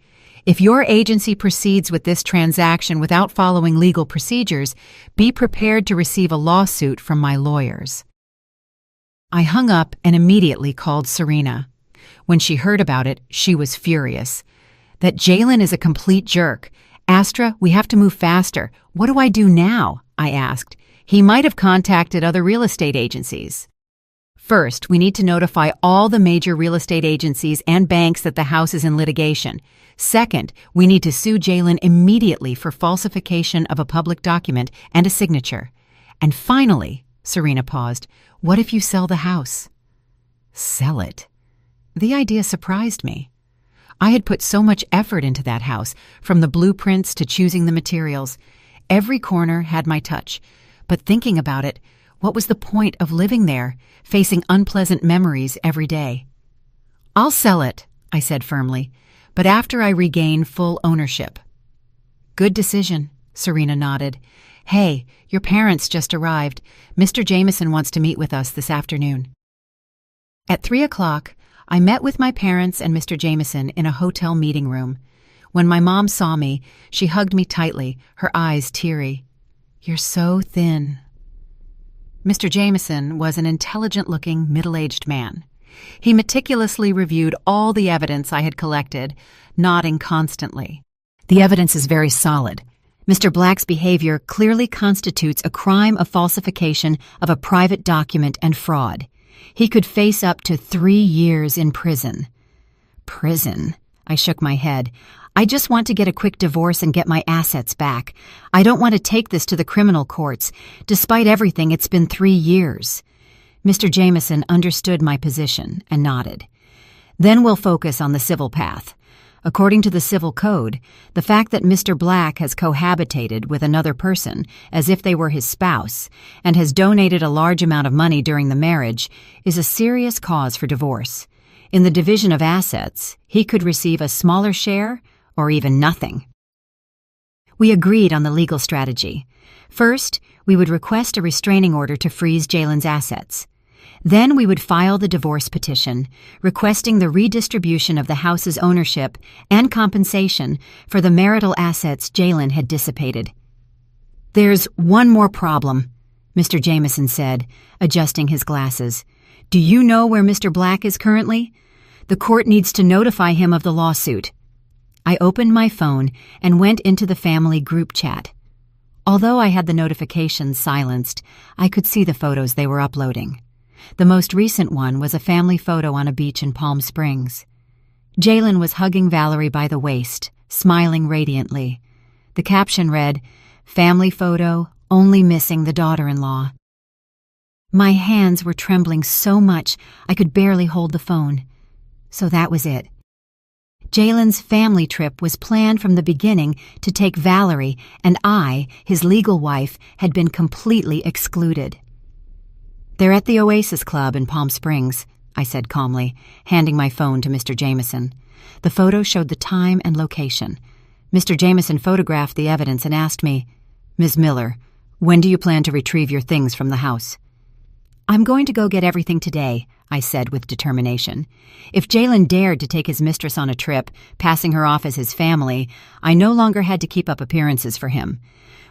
If your agency proceeds with this transaction without following legal procedures, be prepared to receive a lawsuit from my lawyers." I hung up and immediately called Serena. When she heard about it, she was furious. "That Jalen is a complete jerk. Astra, we have to move faster. What do I do now?" I asked. "He might have contacted other real estate agencies." "First, we need to notify all the major real estate agencies and banks that the house is in litigation. Second, we need to sue Jalen immediately for falsification of a public document and a signature. And finally," Serena paused, "what if you sell the house?" Sell it? The idea surprised me. I had put so much effort into that house, from the blueprints to choosing the materials. Every corner had my touch. But thinking about it, what was the point of living there, facing unpleasant memories every day? "I'll sell it," I said firmly, "but after I regain full ownership." "Good decision," Serena nodded. "Hey, your parents just arrived. Mr. Jameson wants to meet with us this afternoon." At 3 o'clock, I met with my parents and Mr. Jameson in a hotel meeting room. When my mom saw me, she hugged me tightly, her eyes teary. "You're so thin." Mr. Jameson was an intelligent-looking, middle-aged man. He meticulously reviewed all the evidence I had collected, nodding constantly. "The evidence is very solid. Mr. Black's behavior clearly constitutes a crime of falsification of a private document and fraud. He could face up to 3 years in prison." "Prison?" I shook my head. "I just want to get a quick divorce and get my assets back. I don't want to take this to the criminal courts. Despite everything, it's been 3 years." Mr. Jameson understood my position and nodded. "Then we'll focus on the civil path. According to the civil code, the fact that Mr. Black has cohabitated with another person as if they were his spouse and has donated a large amount of money during the marriage is a serious cause for divorce. In the division of assets, he could receive a smaller share or even nothing." We agreed on the legal strategy. First, we would request a restraining order to freeze Jalen's assets. Then we would file the divorce petition, requesting the redistribution of the house's ownership and compensation for the marital assets Jalen had dissipated. "There's one more problem," Mr. Jameson said, adjusting his glasses. "Do you know where Mr. Black is currently? The court needs to notify him of the lawsuit." I opened my phone and went into the family group chat. Although I had the notifications silenced, I could see the photos they were uploading. The most recent one was a family photo on a beach in Palm Springs. Jalen was hugging Valerie by the waist, smiling radiantly. The caption read, "Family photo, only missing the daughter-in-law." My hands were trembling so much I could barely hold the phone. So that was it. Jalen's family trip was planned from the beginning to take Valerie, and I, his legal wife, had been completely excluded. "They're at the Oasis Club in Palm Springs," I said calmly, handing my phone to Mr. Jameson. The photo showed the time and location. Mr. Jameson photographed the evidence and asked me, "Ms. Miller, when do you plan to retrieve your things from the house?" "I'm going to go get everything today," I said with determination. If Jalen dared to take his mistress on a trip, passing her off as his family, I no longer had to keep up appearances for him.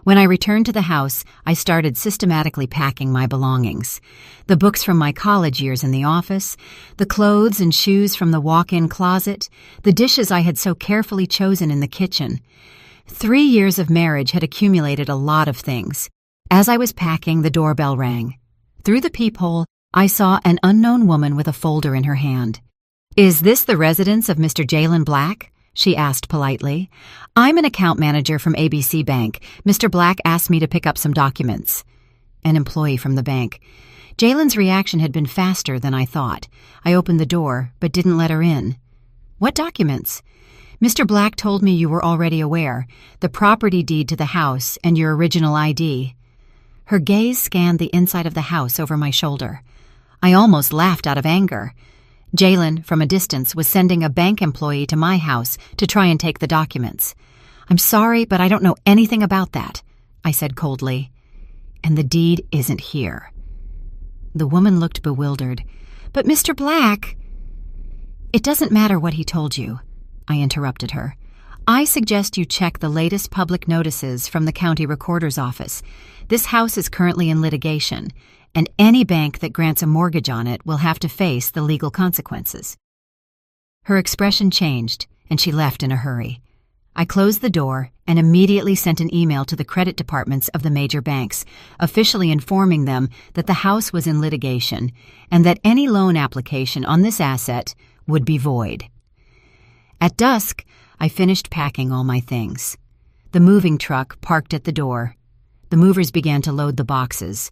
When I returned to the house, I started systematically packing my belongings. The books from my college years in the office, the clothes and shoes from the walk-in closet, the dishes I had so carefully chosen in the kitchen. 3 years of marriage had accumulated a lot of things. As I was packing, the doorbell rang. Through the peephole, I saw an unknown woman with a folder in her hand. "Is this the residence of Mr. Jalen Black?" she asked politely. "I'm an account manager from ABC Bank. Mr. Black asked me to pick up some documents." An employee from the bank. Jalen's reaction had been faster than I thought. I opened the door, but didn't let her in. "What documents?" "Mr. Black told me you were already aware. The property deed to the house and your original ID." Her gaze scanned the inside of the house over my shoulder. I almost laughed out of anger. Jalen, from a distance, was sending a bank employee to my house to try and take the documents. "I'm sorry, but I don't know anything about that," I said coldly. "And the deed isn't here." The woman looked bewildered. "But Mr. Black—" "It doesn't matter what he told you," I interrupted her. "I suggest you check the latest public notices from the county recorder's office. This house is currently in litigation, and any bank that grants a mortgage on it will have to face the legal consequences." Her expression changed, and she left in a hurry. I closed the door and immediately sent an email to the credit departments of the major banks, officially informing them that the house was in litigation and that any loan application on this asset would be void. At dusk, I finished packing all my things. The moving truck parked at the door. The movers began to load the boxes.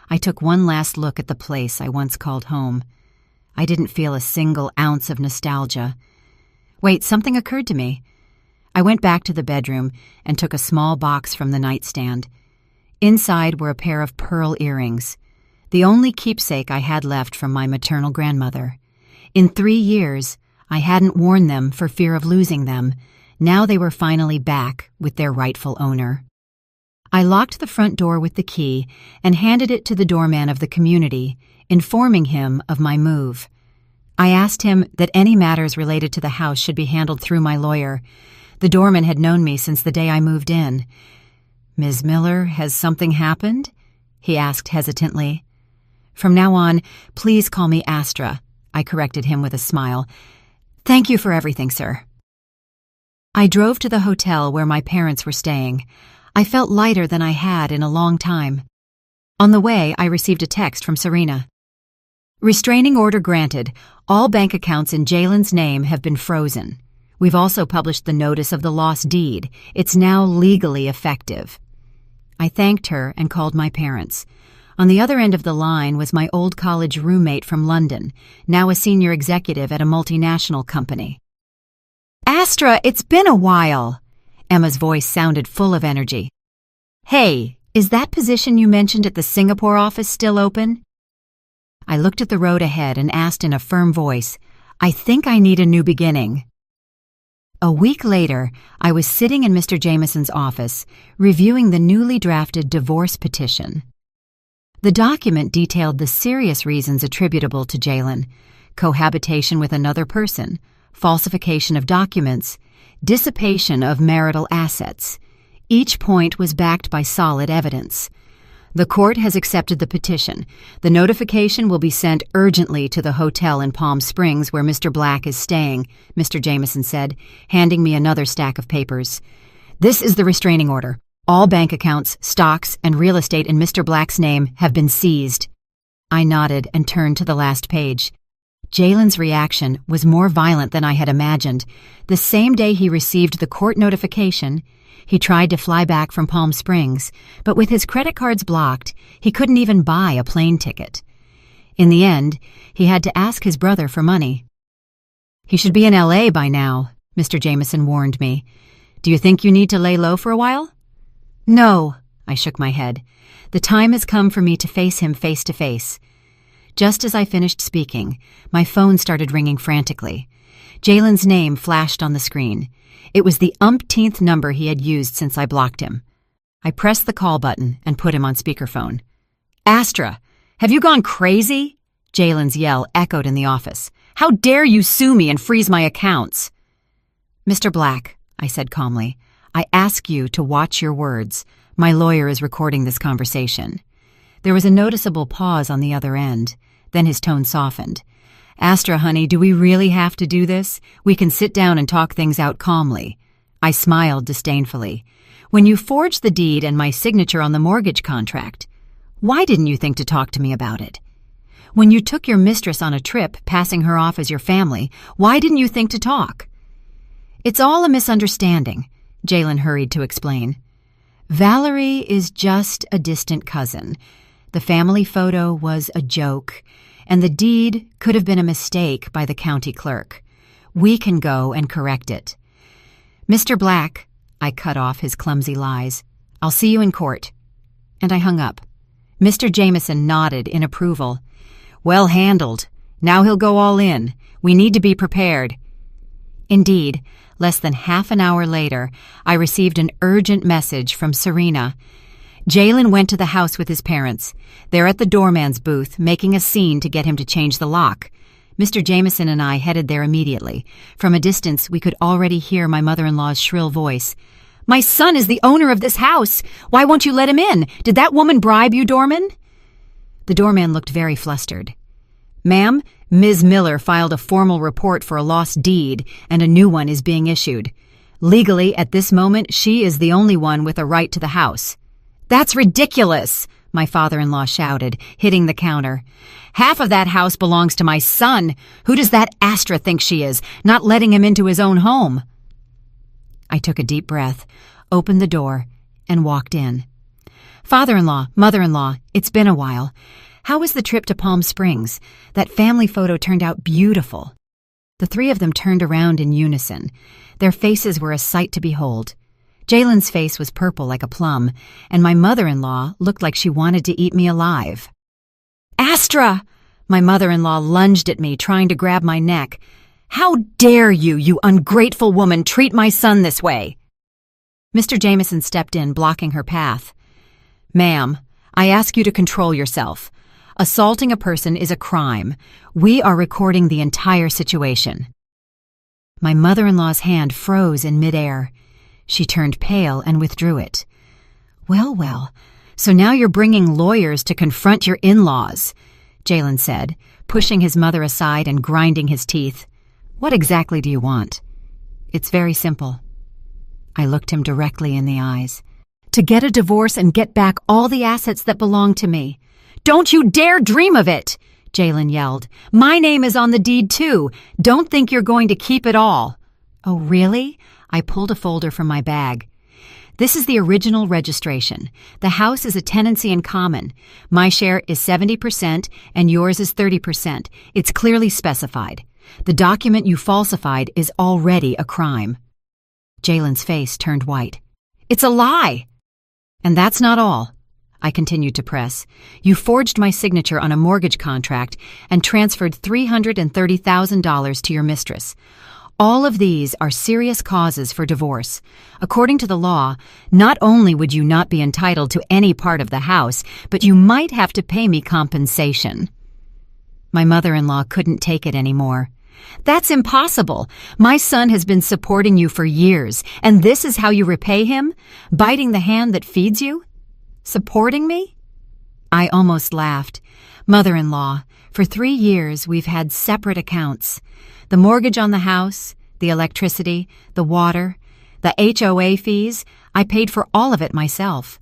I took one last look at the place I once called home. I didn't feel a single ounce of nostalgia. Wait, something occurred to me. I went back to the bedroom and took a small box from the nightstand. Inside were a pair of pearl earrings, the only keepsake I had left from my maternal grandmother. In 3 years, I hadn't worn them for fear of losing them. Now they were finally back with their rightful owner. I locked the front door with the key and handed it to the doorman of the community, informing him of my move. I asked him that any matters related to the house should be handled through my lawyer. The doorman had known me since the day I moved in. "Ms. Miller, has something happened?" he asked hesitantly. "From now on, please call me Astra," I corrected him with a smile. "Thank you for everything, sir." I drove to the hotel where my parents were staying. I felt lighter than I had in a long time. On the way, I received a text from Serena. "Restraining order granted. All bank accounts in Jalen's name have been frozen. We've also published the notice of the lost deed. It's now legally effective." I thanked her and called my parents. On the other end of the line was my old college roommate from London, now a senior executive at a multinational company. "Astra, it's been a while." Emma's voice sounded full of energy. "Hey, is that position you mentioned at the Singapore office still open?" I looked at the road ahead and asked in a firm voice, "I think I need a new beginning." A week later, I was sitting in Mr. Jameson's office, reviewing the newly drafted divorce petition. The document detailed the serious reasons attributable to Jalen: cohabitation with another person, falsification of documents, dissipation of marital assets. Each point was backed by solid evidence. "The court has accepted the petition. The notification will be sent urgently to the hotel in Palm Springs where Mr. Black is staying," Mr. Jameson said, handing me another stack of papers. "This is the restraining order. All bank accounts, stocks, and real estate in Mr. Black's name have been seized." I nodded and turned to the last page. Jalen's reaction was more violent than I had imagined. The same day he received the court notification, he tried to fly back from Palm Springs, but with his credit cards blocked, he couldn't even buy a plane ticket. In the end, he had to ask his brother for money. "He should be in LA by now," Mr. Jameson warned me. "Do you think you need to lay low for a while?" "No," I shook my head. "The time has come for me to face him face to face." Just as I finished speaking, my phone started ringing frantically. Jalen's name flashed on the screen. It was the umpteenth number he had used since I blocked him. I pressed the call button and put him on speakerphone. "Astra, have you gone crazy?" Jalen's yell echoed in the office. "How dare you sue me and freeze my accounts?" "Mr. Black," I said calmly, "I ask you to watch your words. My lawyer is recording this conversation." There was a noticeable pause on the other end. Then his tone softened. "Astra, honey, do we really have to do this? We can sit down and talk things out calmly." I smiled disdainfully. "When you forged the deed and my signature on the mortgage contract, why didn't you think to talk to me about it? When you took your mistress on a trip, passing her off as your family, why didn't you think to talk?" "It's all a misunderstanding," Jalen hurried to explain. "Valerie is just a distant cousin. The family photo was a joke, and the deed could have been a mistake by the county clerk. We can go and correct it." "Mr. Black," I cut off his clumsy lies, "I'll see you in court." And I hung up. Mr. Jameson nodded in approval. "Well handled. Now he'll go all in. We need to be prepared." Indeed, less than half an hour later, I received an urgent message from Serena. Jalen went to the house with his parents. They're at the doorman's booth, making a scene to get him to change the lock. Mr. Jameson and I headed there immediately. From a distance, we could already hear my mother-in-law's shrill voice. "My son is the owner of this house. Why won't you let him in? Did that woman bribe you, doorman?" The doorman looked very flustered. "Ma'am, Ms. Miller filed a formal report for a lost deed, and a new one is being issued. Legally, at this moment, she is the only one with a right to the house." "That's ridiculous," my father-in-law shouted, hitting the counter. "Half of that house belongs to my son. Who does that Astra think she is, not letting him into his own home?" I took a deep breath, opened the door, and walked in. "Father-in-law, mother-in-law, it's been a while. How was the trip to Palm Springs? That family photo turned out beautiful." The three of them turned around in unison. Their faces were a sight to behold. Jalen's face was purple like a plum, and my mother-in-law looked like she wanted to eat me alive. "Astra!" My mother-in-law lunged at me, trying to grab my neck. "How dare you, you ungrateful woman, treat my son this way?" Mr. Jameson stepped in, blocking her path. "Ma'am, I ask you to control yourself. Assaulting a person is a crime. We are recording the entire situation." My mother-in-law's hand froze in midair. She turned pale and withdrew it. Well, so now you're bringing lawyers to confront your in-laws," Jalen said, pushing his mother aside and grinding his teeth. "What exactly do you want?" "It's very simple." I looked him directly in the eyes. "To get a divorce and get back all the assets that belong to me." "Don't you dare dream of it!" Jalen yelled. "My name is on the deed too. Don't think you're going to keep it all." "Oh, really?" I pulled a folder from my bag. "This is the original registration. The house is a tenancy in common. My share is 70% and yours is 30%. It's clearly specified. The document you falsified is already a crime." Jalen's face turned white. "It's a lie!" "And that's not all," I continued to press. "You forged my signature on a mortgage contract and transferred $330,000 to your mistress. All of these are serious causes for divorce. According to the law, not only would you not be entitled to any part of the house, but you might have to pay me compensation." My mother-in-law couldn't take it anymore. "That's impossible. My son has been supporting you for years, and this is how you repay him? Biting the hand that feeds you? Supporting me?" I almost laughed. "Mother-in-law, for 3 years we've had separate accounts. The mortgage on the house, the electricity, the water, the HOA fees, I paid for all of it myself.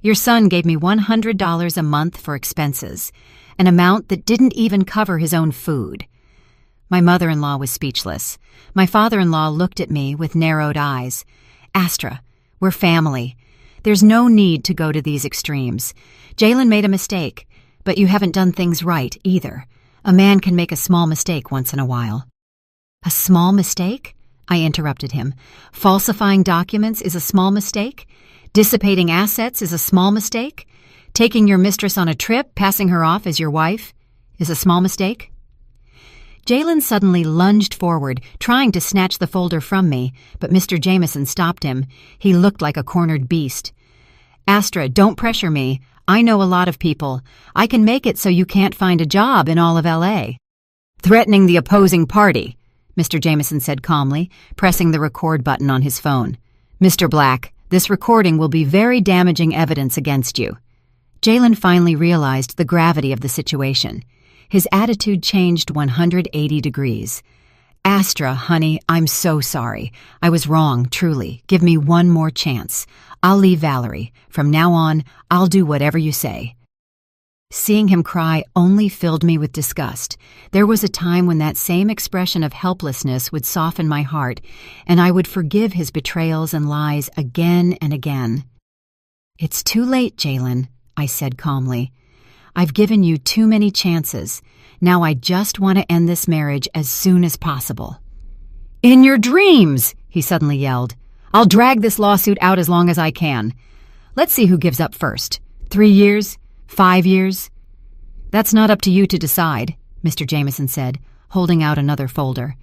Your son gave me $100 a month for expenses, an amount that didn't even cover his own food." My mother-in-law was speechless. My father-in-law looked at me with narrowed eyes. "Astra, we're family. There's no need to go to these extremes. Jalen made a mistake, but you haven't done things right either. A man can make a small mistake once in a while." "A small mistake?" I interrupted him. "Falsifying documents is a small mistake? Dissipating assets is a small mistake? Taking your mistress on a trip, passing her off as your wife, is a small mistake?" Jalen suddenly lunged forward, trying to snatch the folder from me, but Mr. Jameson stopped him. He looked like a cornered beast. "Astra, don't pressure me. I know a lot of people. I can make it so you can't find a job in all of L.A." "Threatening the opposing party," Mr. Jameson said calmly, pressing the record button on his phone. "Mr. Black, this recording will be very damaging evidence against you." Jalen finally realized the gravity of the situation. His attitude changed 180 degrees. "Astra, honey, I'm so sorry. I was wrong, truly. Give me one more chance. I'll leave Valerie. From now on, I'll do whatever you say." Seeing him cry only filled me with disgust. There was a time when that same expression of helplessness would soften my heart, and I would forgive his betrayals and lies again and again. "It's too late, Jalen," I said calmly. "I've given you too many chances. Now I just want to end this marriage as soon as possible." "In your dreams!" he suddenly yelled. "I'll drag this lawsuit out as long as I can. Let's see who gives up first. 3 years? 5 years?" "That's not up to you to decide," Mr. Jameson said, holding out another folder.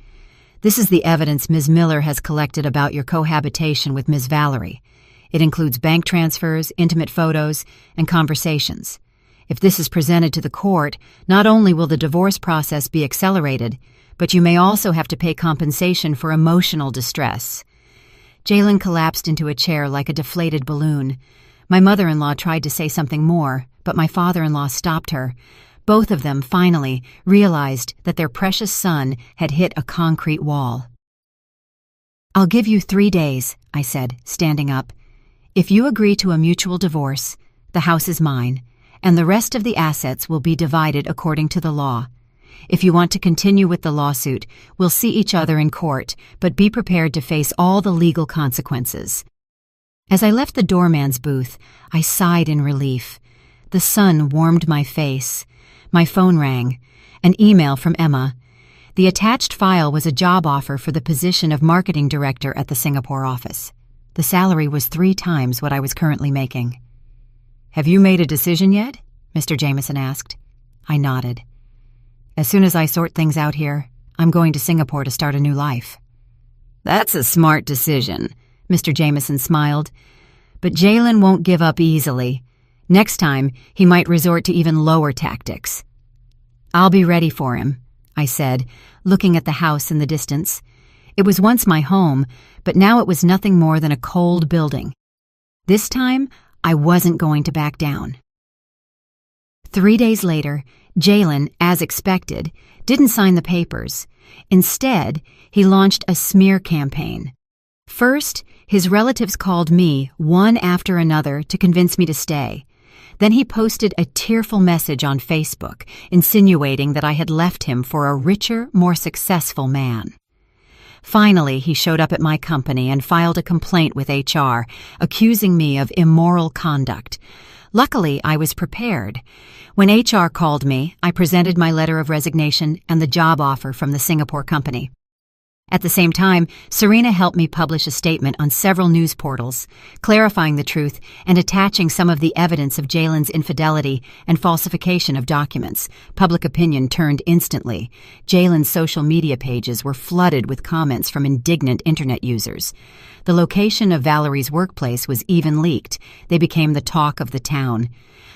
"This is the evidence Ms. Miller has collected about your cohabitation with Ms. Valerie. It includes bank transfers, intimate photos, and conversations. If this is presented to the court, not only will the divorce process be accelerated, but you may also have to pay compensation for emotional distress." Jalen collapsed into a chair like a deflated balloon. My mother-in-law tried to say something more, but my father-in-law stopped her. Both of them, finally, realized that their precious son had hit a concrete wall. "I'll give you 3 days," I said, standing up. "If you agree to a mutual divorce, the house is mine, and the rest of the assets will be divided according to the law. If you want to continue with the lawsuit, we'll see each other in court, but be prepared to face all the legal consequences." As I left the doorman's booth, I sighed in relief. The sun warmed my face. My phone rang. An email from Emma. The attached file was a job offer for the position of marketing director at the Singapore office. The salary was 3 times what I was currently making. "Have you made a decision yet?" Mr. Jameson asked. I nodded. "As soon as I sort things out here, I'm going to Singapore to start a new life." "That's a smart decision," Mr. Jameson smiled. "But Jalen won't give up easily. Next time, he might resort to even lower tactics." "I'll be ready for him," I said, looking at the house in the distance. It was once my home, but now it was nothing more than a cold building. This time, I wasn't going to back down. 3 days later, Jalen, as expected, didn't sign the papers. Instead, he launched a smear campaign. First, his relatives called me one after another to convince me to stay. Then he posted a tearful message on Facebook, insinuating that I had left him for a richer, more successful man. Finally, he showed up at my company and filed a complaint with HR, accusing me of immoral conduct. Luckily, I was prepared. When HR called me, I presented my letter of resignation and the job offer from the Singapore company. At the same time, Serena helped me publish a statement on several news portals, clarifying the truth and attaching some of the evidence of Jalen's infidelity and falsification of documents. Public opinion turned instantly. Jalen's social media pages were flooded with comments from indignant internet users. The location of Valerie's workplace was even leaked. They became the talk of the town.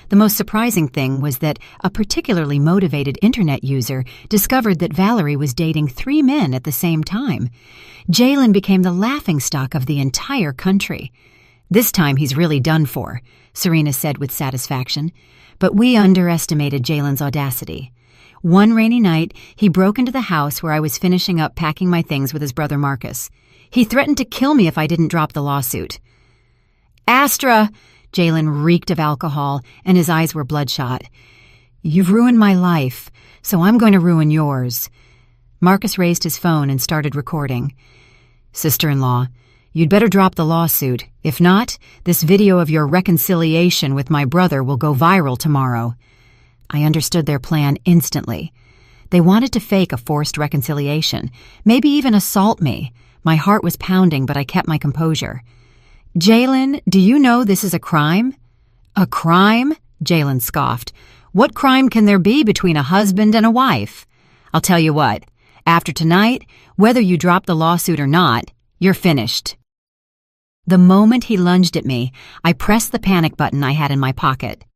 The most surprising thing was that a particularly motivated internet user discovered that Valerie was dating 3 men at the same time. Jalen became the laughingstock of the entire country. "This time he's really done for," Serena said with satisfaction. But we underestimated Jalen's audacity. One rainy night, he broke into the house where I was finishing up packing my things with his brother Marcus. He threatened to kill me if I didn't drop the lawsuit. "Astra!" Jalen reeked of alcohol, and his eyes were bloodshot. "You've ruined my life, so I'm going to ruin yours." Marcus raised his phone and started recording. "Sister-in-law, you'd better drop the lawsuit. If not, this video of your reconciliation with my brother will go viral tomorrow." I understood their plan instantly. They wanted to fake a forced reconciliation, maybe even assault me. My heart was pounding, but I kept my composure. "Jalen, do you know this is a crime?" "A crime?" Jalen scoffed. "What crime can there be between a husband and a wife? I'll tell you what, after tonight, whether you drop the lawsuit or not, you're finished." The moment he lunged at me, I pressed the panic button I had in my pocket.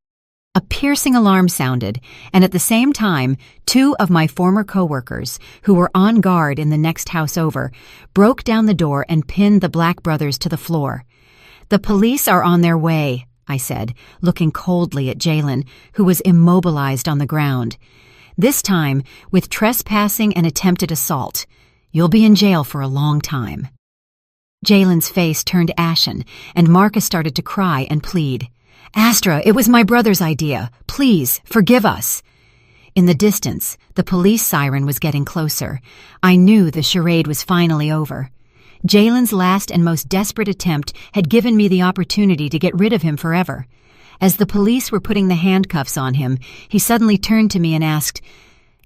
A piercing alarm sounded, and at the same time, 2 of my former coworkers, who were on guard in the next house over, broke down the door and pinned the Black brothers to the floor. "The police are on their way," I said, looking coldly at Jalen, who was immobilized on the ground. "This time, with trespassing and attempted assault. You'll be in jail for a long time." Jalen's face turned ashen, and Marcus started to cry and plead. "Astra, it was my brother's idea. Please, forgive us." In the distance, the police siren was getting closer. I knew the charade was finally over. Jalen's last and most desperate attempt had given me the opportunity to get rid of him forever. As the police were putting the handcuffs on him, he suddenly turned to me and asked,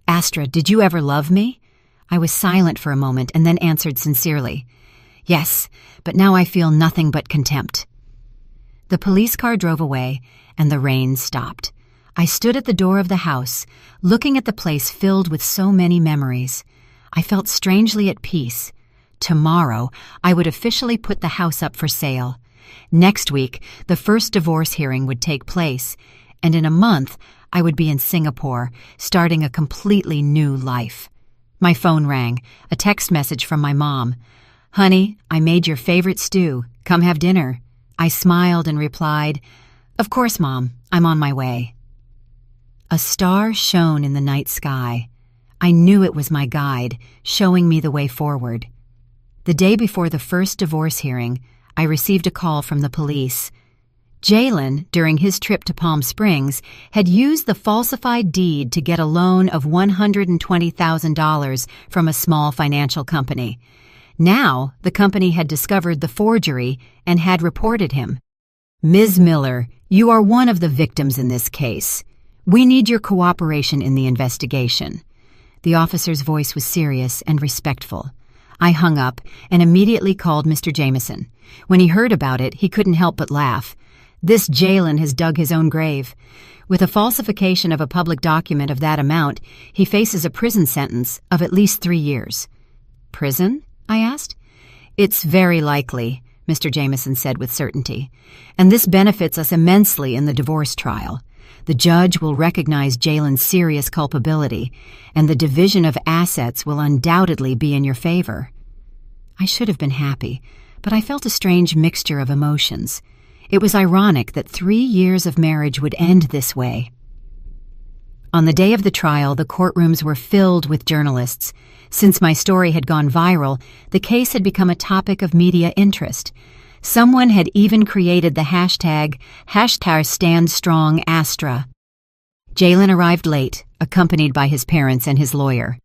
"Astra, did you ever love me?" I was silent for a moment and then answered sincerely, "Yes, but now I feel nothing but contempt." The police car drove away, and the rain stopped. I stood at the door of the house, looking at the place filled with so many memories. I felt strangely at peace. Tomorrow, I would officially put the house up for sale. Next week, the first divorce hearing would take place, and in a month, I would be in Singapore, starting a completely new life. My phone rang, a text message from my mom. "Honey, I made your favorite stew. Come have dinner." I smiled and replied, "Of course, Mom, I'm on my way." A star shone in the night sky. I knew it was my guide, showing me the way forward. The day before the first divorce hearing, I received a call from the police. Jalen, during his trip to Palm Springs, had used the falsified deed to get a loan of $120,000 from a small financial company. Now, the company had discovered the forgery and had reported him. "Ms. Miller, you are one of the victims in this case. We need your cooperation in the investigation." The officer's voice was serious and respectful. I hung up and immediately called Mr. Jameson. When he heard about it, he couldn't help but laugh. This Jalen has dug his own grave. With a falsification of a public document of that amount, he faces a prison sentence of at least 3 years. Prison? I asked. It's very likely, Mr. Jameson said with certainty. And this benefits us immensely in the divorce trial. The judge will recognize Jalen's serious culpability, and the division of assets will undoubtedly be in your favor. I should have been happy, but I felt a strange mixture of emotions. It was ironic that 3 years of marriage would end this way. On the day of the trial, the courtrooms were filled with journalists. Since my story had gone viral, the case had become a topic of media interest. Someone had even created the hashtag #StandStrongAstra. Jalen arrived late, accompanied by his parents and his lawyer.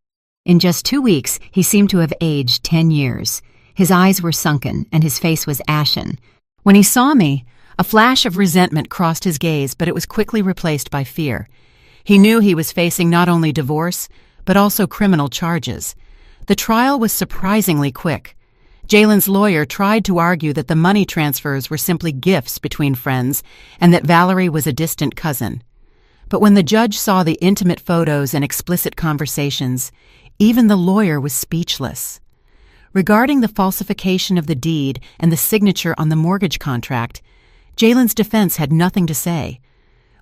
In just 2 weeks, he seemed to have aged 10 years. His eyes were sunken, and his face was ashen. When he saw me, a flash of resentment crossed his gaze, but it was quickly replaced by fear. He knew he was facing not only divorce, but also criminal charges. The trial was surprisingly quick. Jalen's lawyer tried to argue that the money transfers were simply gifts between friends and that Valerie was a distant cousin. But when the judge saw the intimate photos and explicit conversations, even the lawyer was speechless. Regarding the falsification of the deed and the signature on the mortgage contract, Jalen's defense had nothing to say.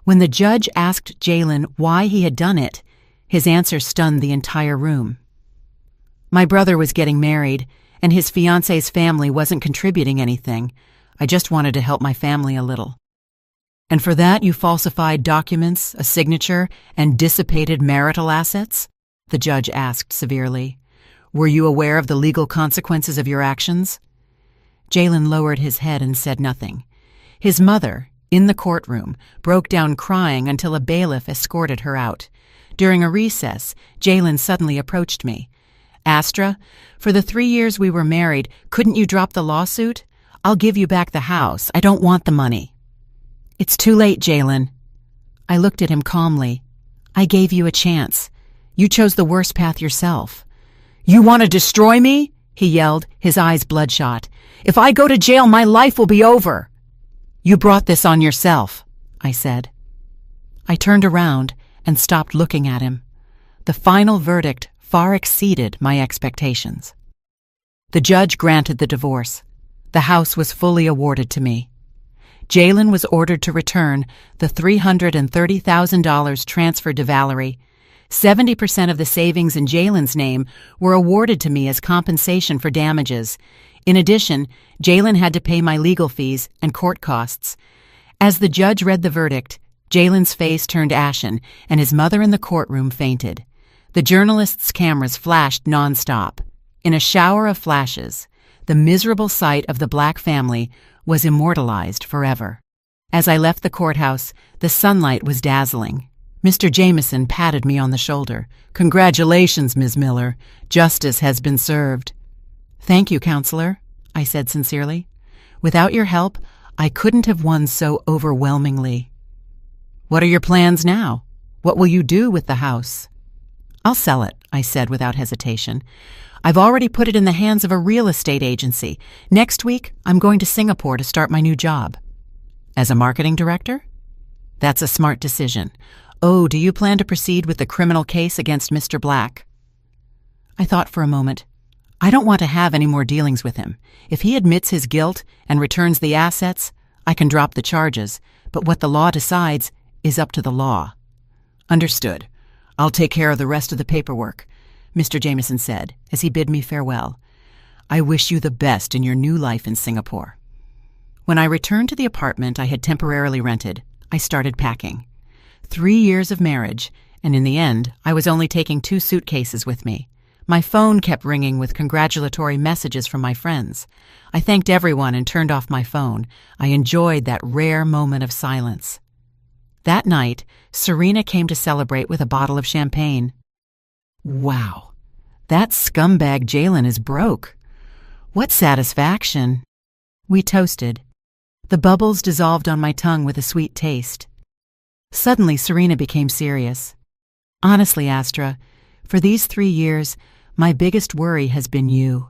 When the judge asked Jalen why he had done it, his answer stunned the entire room. My brother was getting married, and his fiancé's family wasn't contributing anything. I just wanted to help my family a little. And for that you falsified documents, a signature, and dissipated marital assets? The judge asked severely. Were you aware of the legal consequences of your actions? Jalen lowered his head and said nothing. His mother, in the courtroom, broke down crying until a bailiff escorted her out. During a recess, Jalen suddenly approached me. Astra, for the 3 years we were married, couldn't you drop the lawsuit? I'll give you back the house. I don't want the money. It's too late, Jalen. I looked at him calmly. I gave you a chance. You chose the worst path yourself. You want to destroy me? He yelled, his eyes bloodshot. If I go to jail, my life will be over. You brought this on yourself, I said. I turned around and stopped looking at him. The final verdict far exceeded my expectations. The judge granted the divorce. The house was fully awarded to me. Jalen was ordered to return the $330,000 transferred to Valerie. 70% of the savings in Jalen's name were awarded to me as compensation for damages. In addition, Jalen had to pay my legal fees and court costs. As the judge read the verdict, Jalen's face turned ashen, and his mother in the courtroom fainted. The journalists' cameras flashed nonstop. In a shower of flashes, the miserable sight of the Black family was immortalized forever. As I left the courthouse, the sunlight was dazzling. Mr. Jameson patted me on the shoulder. Congratulations, Ms. Miller. Justice has been served. Thank you, Counselor, I said sincerely. Without your help, I couldn't have won so overwhelmingly. What are your plans now? What will you do with the house? I'll sell it, I said without hesitation. I've already put it in the hands of a real estate agency. Next week, I'm going to Singapore to start my new job. As a marketing director? That's a smart decision. Oh, do you plan to proceed with the criminal case against Mr. Black? I thought for a moment. I don't want to have any more dealings with him. If he admits his guilt and returns the assets, I can drop the charges, but what the law decides is up to the law. Understood. I'll take care of the rest of the paperwork, Mr. Jameson said as he bid me farewell. I wish you the best in your new life in Singapore. When I returned to the apartment I had temporarily rented, I started packing. 3 years of marriage, and in the end, I was only taking 2 suitcases with me. My phone kept ringing with congratulatory messages from my friends. I thanked everyone and turned off my phone. I enjoyed that rare moment of silence. That night, Serena came to celebrate with a bottle of champagne. Wow, that scumbag Jalen is broke. What satisfaction. We toasted. The bubbles dissolved on my tongue with a sweet taste. Suddenly, Serena became serious. Honestly, Astra, For these 3 years, my biggest worry has been you.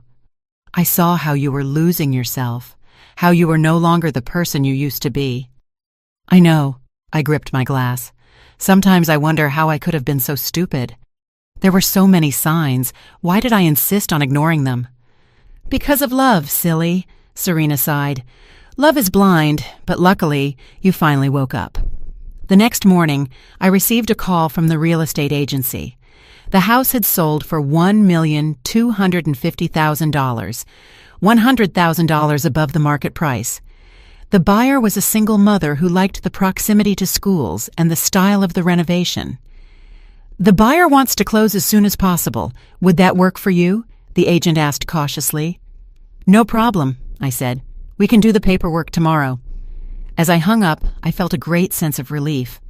I saw how you were losing yourself, how you were no longer the person you used to be. I know, I gripped my glass. Sometimes I wonder how I could have been so stupid. There were so many signs. Why did I insist on ignoring them? Because of love, silly, Serena sighed. Love is blind, but luckily, you finally woke up. The next morning, I received a call from the real estate agency. The house had sold for $1,250,000, $100,000 above the market price. The buyer was a single mother who liked the proximity to schools and the style of the renovation. The buyer wants to close as soon as possible. Would that work for you? The agent asked cautiously. No problem, I said. We can do the paperwork tomorrow. As I hung up, I felt a great sense of relief.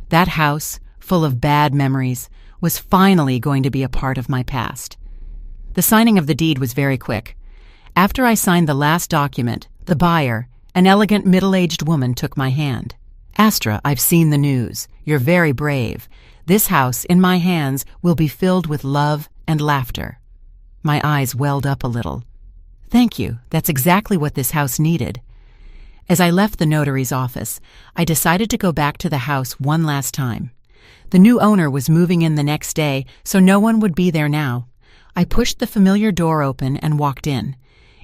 That house, full of bad memories, was finally going to be a part of my past. The signing of the deed was very quick. After I signed the last document, the buyer, an elegant middle-aged woman, took my hand. Astra, I've seen the news. You're very brave. This house, in my hands, will be filled with love and laughter. My eyes welled up a little. Thank you. That's exactly what this house needed. As I left the notary's office, I decided to go back to the house one last time. The new owner was moving in the next day, so no one would be there now. I pushed the familiar door open and walked in.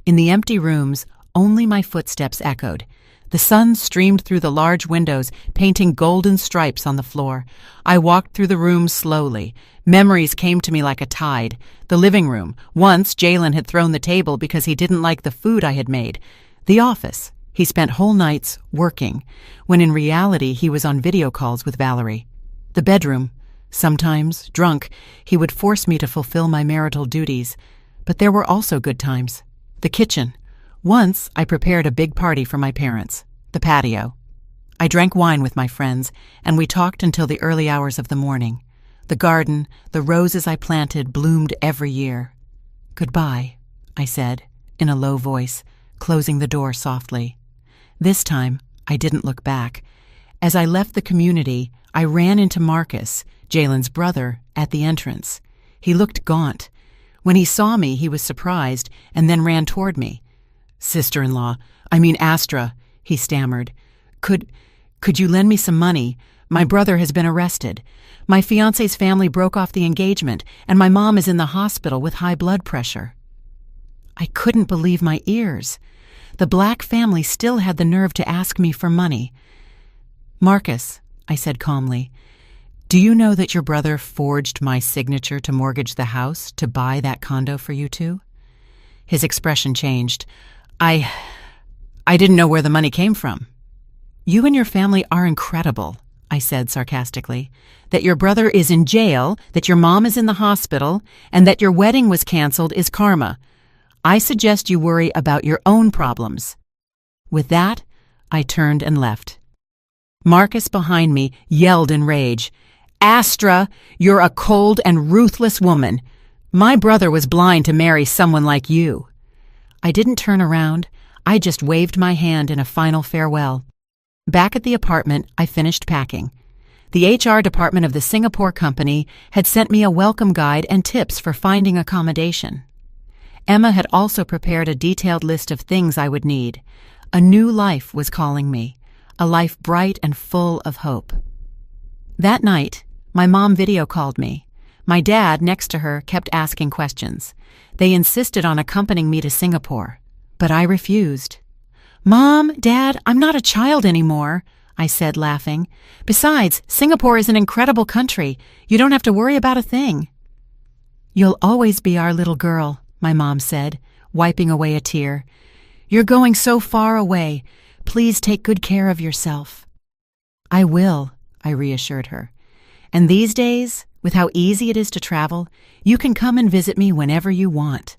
In the empty rooms, only my footsteps echoed. The sun streamed through the large windows, painting golden stripes on the floor. I walked through the rooms slowly. Memories came to me like a tide. The living room. Once, Jalen had thrown the table because he didn't like the food I had made. The office. He spent whole nights working, when in reality he was on video calls with Valerie. The bedroom. Sometimes, drunk, he would force me to fulfill my marital duties. But there were also good times. The kitchen. Once, I prepared a big party for my parents. The patio. I drank wine with my friends, and we talked until the early hours of the morning. The garden, the roses I planted, bloomed every year. Goodbye, I said, in a low voice, closing the door softly. This time, I didn't look back. As I left the community, I ran into Marcus, Jalen's brother, at the entrance. He looked gaunt. When he saw me, he was surprised, and then ran toward me. Sister-in-law, Astra, he stammered. Could you lend me some money? My brother has been arrested. My fiancé's family broke off the engagement, and my mom is in the hospital with high blood pressure. I couldn't believe my ears. The Black family still had the nerve to ask me for money. Marcus, I said calmly, do you know that your brother forged my signature to mortgage the house to buy that condo for you two? His expression changed. I didn't know where the money came from. You and your family are incredible, I said sarcastically. That your brother is in jail, that your mom is in the hospital, and that your wedding was canceled is karma. I suggest you worry about your own problems. With that, I turned and left. Marcus behind me yelled in rage. Astra, you're a cold and ruthless woman. My brother was blind to marry someone like you. I didn't turn around. I just waved my hand in a final farewell. Back at the apartment, I finished packing. The HR department of the Singapore company had sent me a welcome guide and tips for finding accommodation. Emma had also prepared a detailed list of things I would need. A new life was calling me, a life bright and full of hope. That night, my mom video called me. My dad, next to her, kept asking questions. They insisted on accompanying me to Singapore, but I refused. Mom, Dad, I'm not a child anymore, I said, laughing. Besides, Singapore is an incredible country. You don't have to worry about a thing. You'll always be our little girl, my mom said, wiping away a tear. You're going so far away. Please take good care of yourself. I will, I reassured her. And these days, with how easy it is to travel, you can come and visit me whenever you want.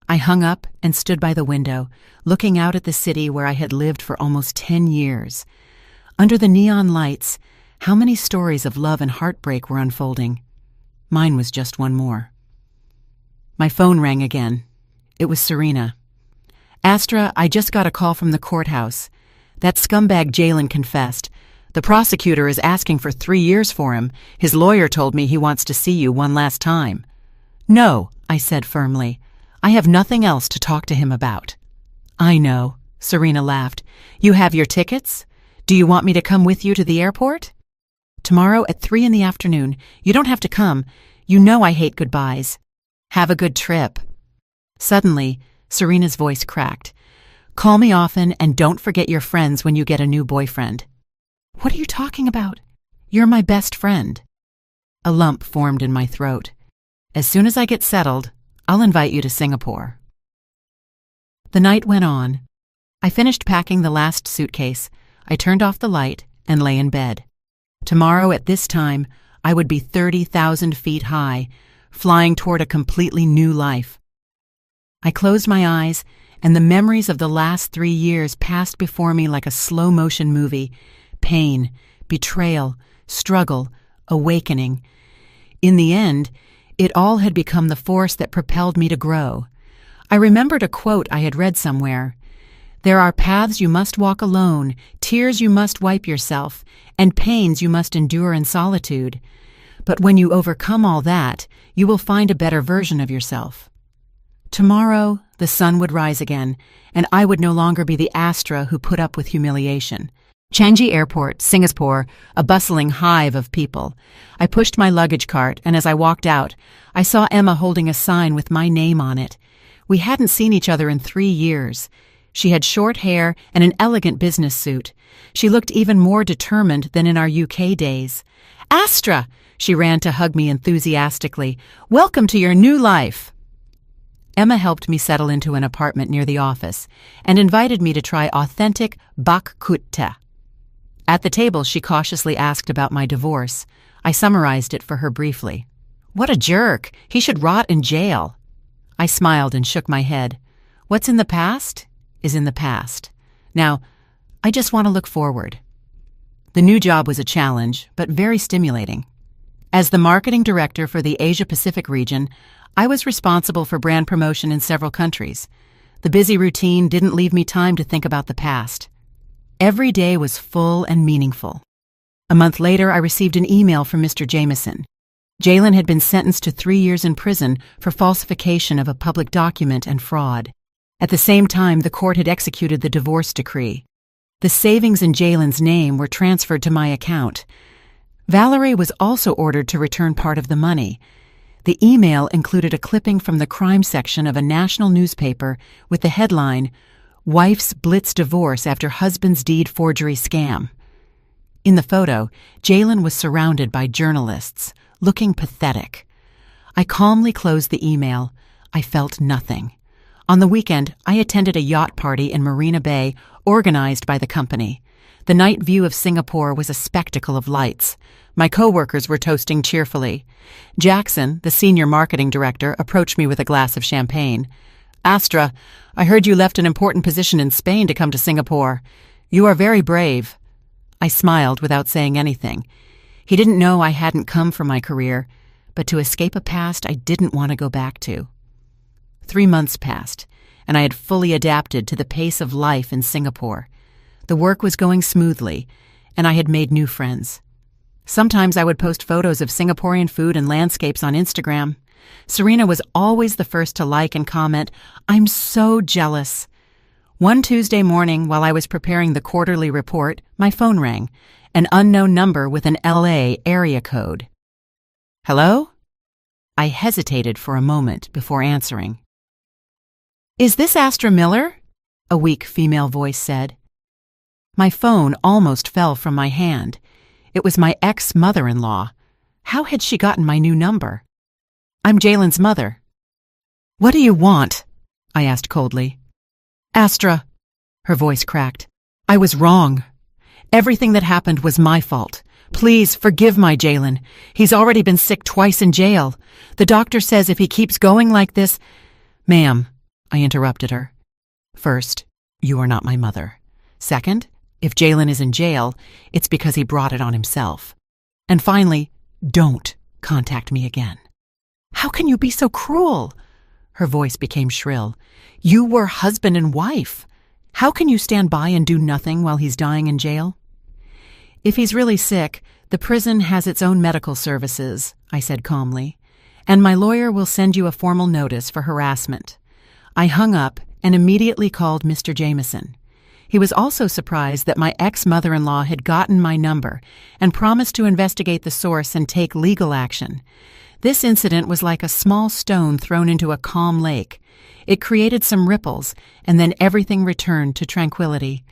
I hung up and stood by the window, looking out at the city where I had lived for almost 10 years. Under the neon lights, how many stories of love and heartbreak were unfolding? Mine was just one more. My phone rang again. It was Serena. Astra, I just got a call from the courthouse. That scumbag Jalen confessed. The prosecutor is asking for 3 years for him. His lawyer told me he wants to see you one last time." "No," I said firmly. "I have nothing else to talk to him about." "I know," Serena laughed. "You have your tickets? Do you want me to come with you to the airport?" "Tomorrow at 3 in the afternoon. You don't have to come. You know I hate goodbyes. Have a good trip." Suddenly, Serena's voice cracked. "Call me often and don't forget your friends when you get a new boyfriend." "What are you talking about? You're my best friend." A lump formed in my throat. "As soon as I get settled, I'll invite you to Singapore." The night went on. I finished packing the last suitcase. I turned off the light and lay in bed. Tomorrow at this time, I would be 30,000 feet high, flying toward a completely new life. I closed my eyes, and the memories of the last 3 years passed before me like a slow-motion movie. Pain, betrayal, struggle, awakening. In the end, it all had become the force that propelled me to grow. I remembered a quote I had read somewhere. "There are paths you must walk alone, tears you must wipe yourself, and pains you must endure in solitude. But when you overcome all that, you will find a better version of yourself." Tomorrow, the sun would rise again, and I would no longer be the Astra who put up with humiliation. Changi Airport, Singapore, a bustling hive of people. I pushed my luggage cart, and as I walked out, I saw Emma holding a sign with my name on it. We hadn't seen each other in 3 years. She had short hair and an elegant business suit. She looked even more determined than in our UK days. "Astra!" She ran to hug me enthusiastically. "Welcome to your new life." Emma helped me settle into an apartment near the office and invited me to try authentic bak kut teh. At the table, she cautiously asked about my divorce. I summarized it for her briefly. "What a jerk! He should rot in jail." I smiled and shook my head. What's in the past is in the past. Now, I just want to look forward. The new job was a challenge, but very stimulating. As the marketing director for the Asia-Pacific region, I was responsible for brand promotion in several countries. The busy routine didn't leave me time to think about the past. Every day was full and meaningful. A month later, I received an email from Mr. Jameson. Jalen had been sentenced to 3 years in prison for falsification of a public document and fraud. At the same time, the court had executed the divorce decree. The savings in Jalen's name were transferred to my account. Valerie was also ordered to return part of the money. The email included a clipping from the crime section of a national newspaper with the headline, "Wife's Blitz Divorce After Husband's Deed Forgery Scam." In the photo, Jalen was surrounded by journalists, looking pathetic. I calmly closed the email. I felt nothing. On the weekend, I attended a yacht party in Marina Bay, organized by the company. The night view of Singapore was a spectacle of lights. My coworkers were toasting cheerfully. Jackson, the senior marketing director, approached me with a glass of champagne. "Astra, I heard you left an important position in Spain to come to Singapore. You are very brave." I smiled without saying anything. He didn't know I hadn't come for my career, but to escape a past I didn't want to go back to. 3 months passed, and I had fully adapted to the pace of life in Singapore. The work was going smoothly, and I had made new friends. Sometimes I would post photos of Singaporean food and landscapes on Instagram. Serena was always the first to like and comment, "I'm so jealous." One Tuesday morning, while I was preparing the quarterly report, my phone rang, an unknown number with an LA area code. "Hello?" I hesitated for a moment before answering. "Is this Astra Miller?" a weak female voice said. My phone almost fell from my hand. It was my ex-mother-in-law. How had she gotten my new number? "I'm Jalen's mother." "What do you want?" I asked coldly. "Astra," her voice cracked. "I was wrong. Everything that happened was my fault. Please forgive my Jalen. He's already been sick twice in jail. The doctor says if he keeps going like this—" "Ma'am," I interrupted her. "First, you are not my mother. Second, if Jalen is in jail, it's because he brought it on himself. And finally, don't contact me again." "How can you be so cruel?" Her voice became shrill. "You were husband and wife. How can you stand by and do nothing while he's dying in jail?" If he's really sick, the prison has its own medical services, I said calmly, and my lawyer will send you a formal notice for harassment. I hung up and immediately called Mr. Jameson. He was also surprised that my ex-mother-in-law had gotten my number and promised to investigate the source and take legal action. This incident was like a small stone thrown into a calm lake. It created some ripples, and then everything returned to tranquility.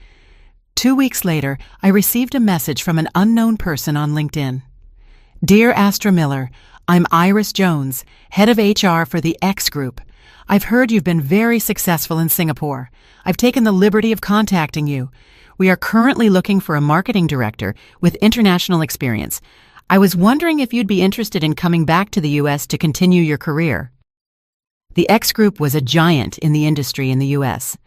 2 weeks later, I received a message from an unknown person on LinkedIn. Dear Astra Miller, I'm Iris Jones, head of HR for the X Group. I've heard you've been very successful in Singapore. I've taken the liberty of contacting you. We are currently looking for a marketing director with international experience. I was wondering if you'd be interested in coming back to the U.S. to continue your career. The X Group was a giant in the industry in the U.S.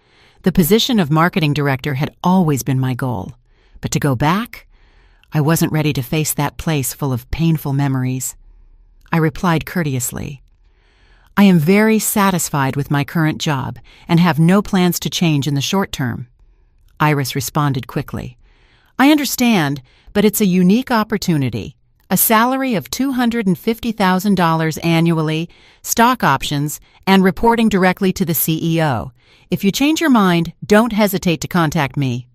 The position of marketing director had always been my goal. But to go back? I wasn't ready to face that place full of painful memories. I replied courteously, I am very satisfied with my current job and have no plans to change in the short term. Iris responded quickly. I understand, but it's a unique opportunity. A salary of $250,000 annually, stock options, and reporting directly to the CEO. If you change your mind, don't hesitate to contact me.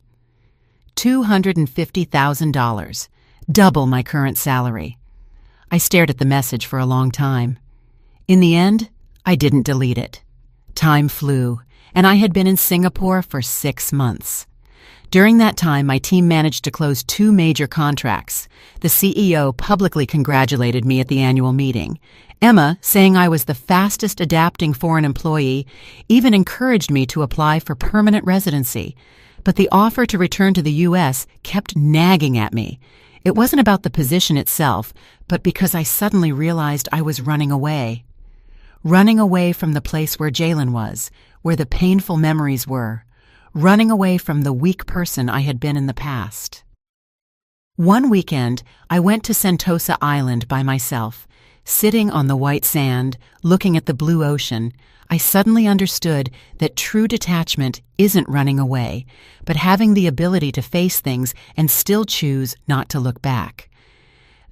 $250,000, double my current salary. I stared at the message for a long time. In the end, I didn't delete it. Time flew, and I had been in Singapore for 6 months. During that time, my team managed to close 2 major contracts. The CEO publicly congratulated me at the annual meeting. Emma, saying I was the fastest adapting foreign employee, even encouraged me to apply for permanent residency. But the offer to return to the U.S. kept nagging at me. It wasn't about the position itself, but because I suddenly realized I was running away. Running away from the place where Jalen was, where the painful memories were. Running away from the weak person I had been in the past. One weekend, I went to Sentosa Island by myself. Sitting on the white sand, looking at the blue ocean, I suddenly understood that true detachment isn't running away, but having the ability to face things and still choose not to look back.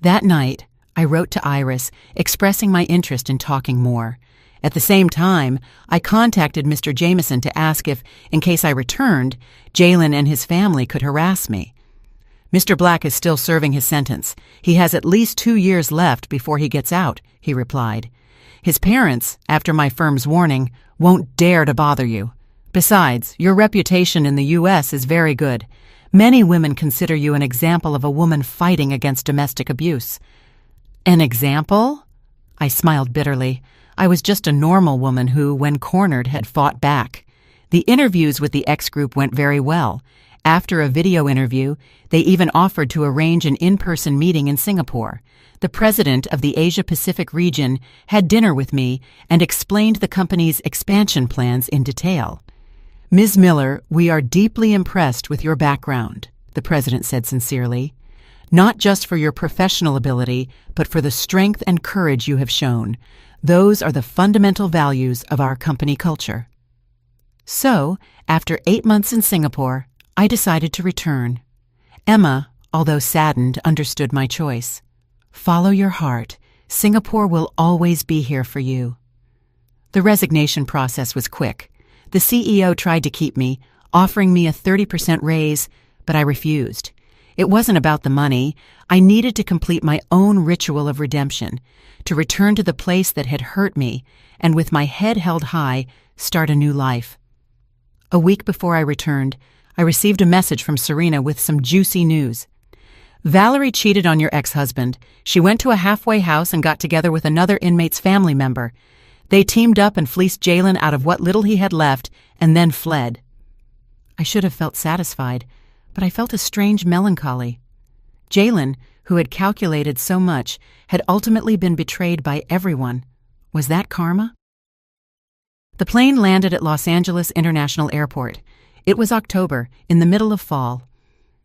That night, I wrote to Iris, expressing my interest in talking more. At the same time, I contacted Mr. Jameson to ask if, in case I returned, Jalen and his family could harass me. Mr. Black is still serving his sentence. He has at least 2 years left before he gets out, he replied. His parents, after my firm's warning, won't dare to bother you. Besides, your reputation in the U.S. is very good. Many women consider you an example of a woman fighting against domestic abuse. An example? I smiled bitterly. I was just a normal woman who, when cornered, had fought back. The interviews with the X Group went very well. After a video interview, they even offered to arrange an in-person meeting in Singapore. The president of the Asia-Pacific region had dinner with me and explained the company's expansion plans in detail. Ms. Miller, we are deeply impressed with your background, the president said sincerely. Not just for your professional ability, but for the strength and courage you have shown. Those are the fundamental values of our company culture. So, after 8 months in Singapore, I decided to return. Emma, although saddened, understood my choice. Follow your heart. Singapore will always be here for you. The resignation process was quick. The CEO tried to keep me, offering me a 30% raise, but I refused. It wasn't about the money. I needed to complete my own ritual of redemption, to return to the place that had hurt me, and with my head held high, start a new life. A week before I returned, I received a message from Serena with some juicy news. Valerie cheated on your ex-husband. She went to a halfway house and got together with another inmate's family member. They teamed up and fleeced Jalen out of what little he had left and then fled. I should have felt satisfied, but I felt a strange melancholy. Jalen, who had calculated so much, had ultimately been betrayed by everyone. Was that karma? The plane landed at Los Angeles International Airport. It was October, in the middle of fall.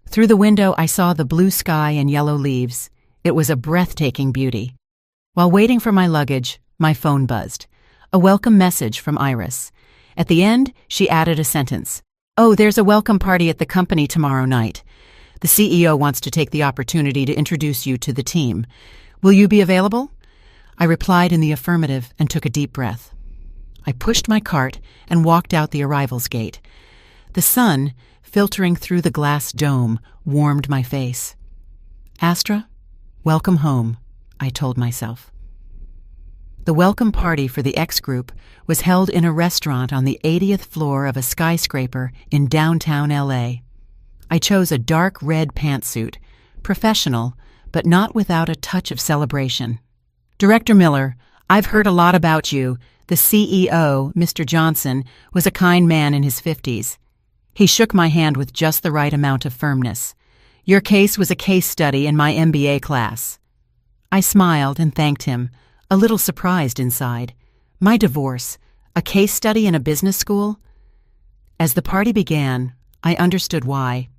Through the window, I saw the blue sky and yellow leaves. It was a breathtaking beauty. While waiting for my luggage, my phone buzzed. A welcome message from Iris. At the end, she added a sentence. Oh, there's a welcome party at the company tomorrow night. The The CEO wants to take the opportunity to introduce you to the team. Will you be available?" I replied in the affirmative and took a deep breath. I pushed my cart and walked out the arrivals gate. The sun, filtering through the glass dome, warmed my face. "Astra, welcome home," I told myself. The welcome party for the X Group was held in a restaurant on the 80th floor of a skyscraper in downtown LA. I chose a dark red pantsuit, professional, but not without a touch of celebration. "Director Miller, I've heard a lot about you." The CEO, Mr. Johnson, was a kind man in his 50s. He shook my hand with just the right amount of firmness. "Your case was a case study in my MBA class." I smiled and thanked him, a little surprised inside. My divorce, a case study in a business school? As the party began, I understood why.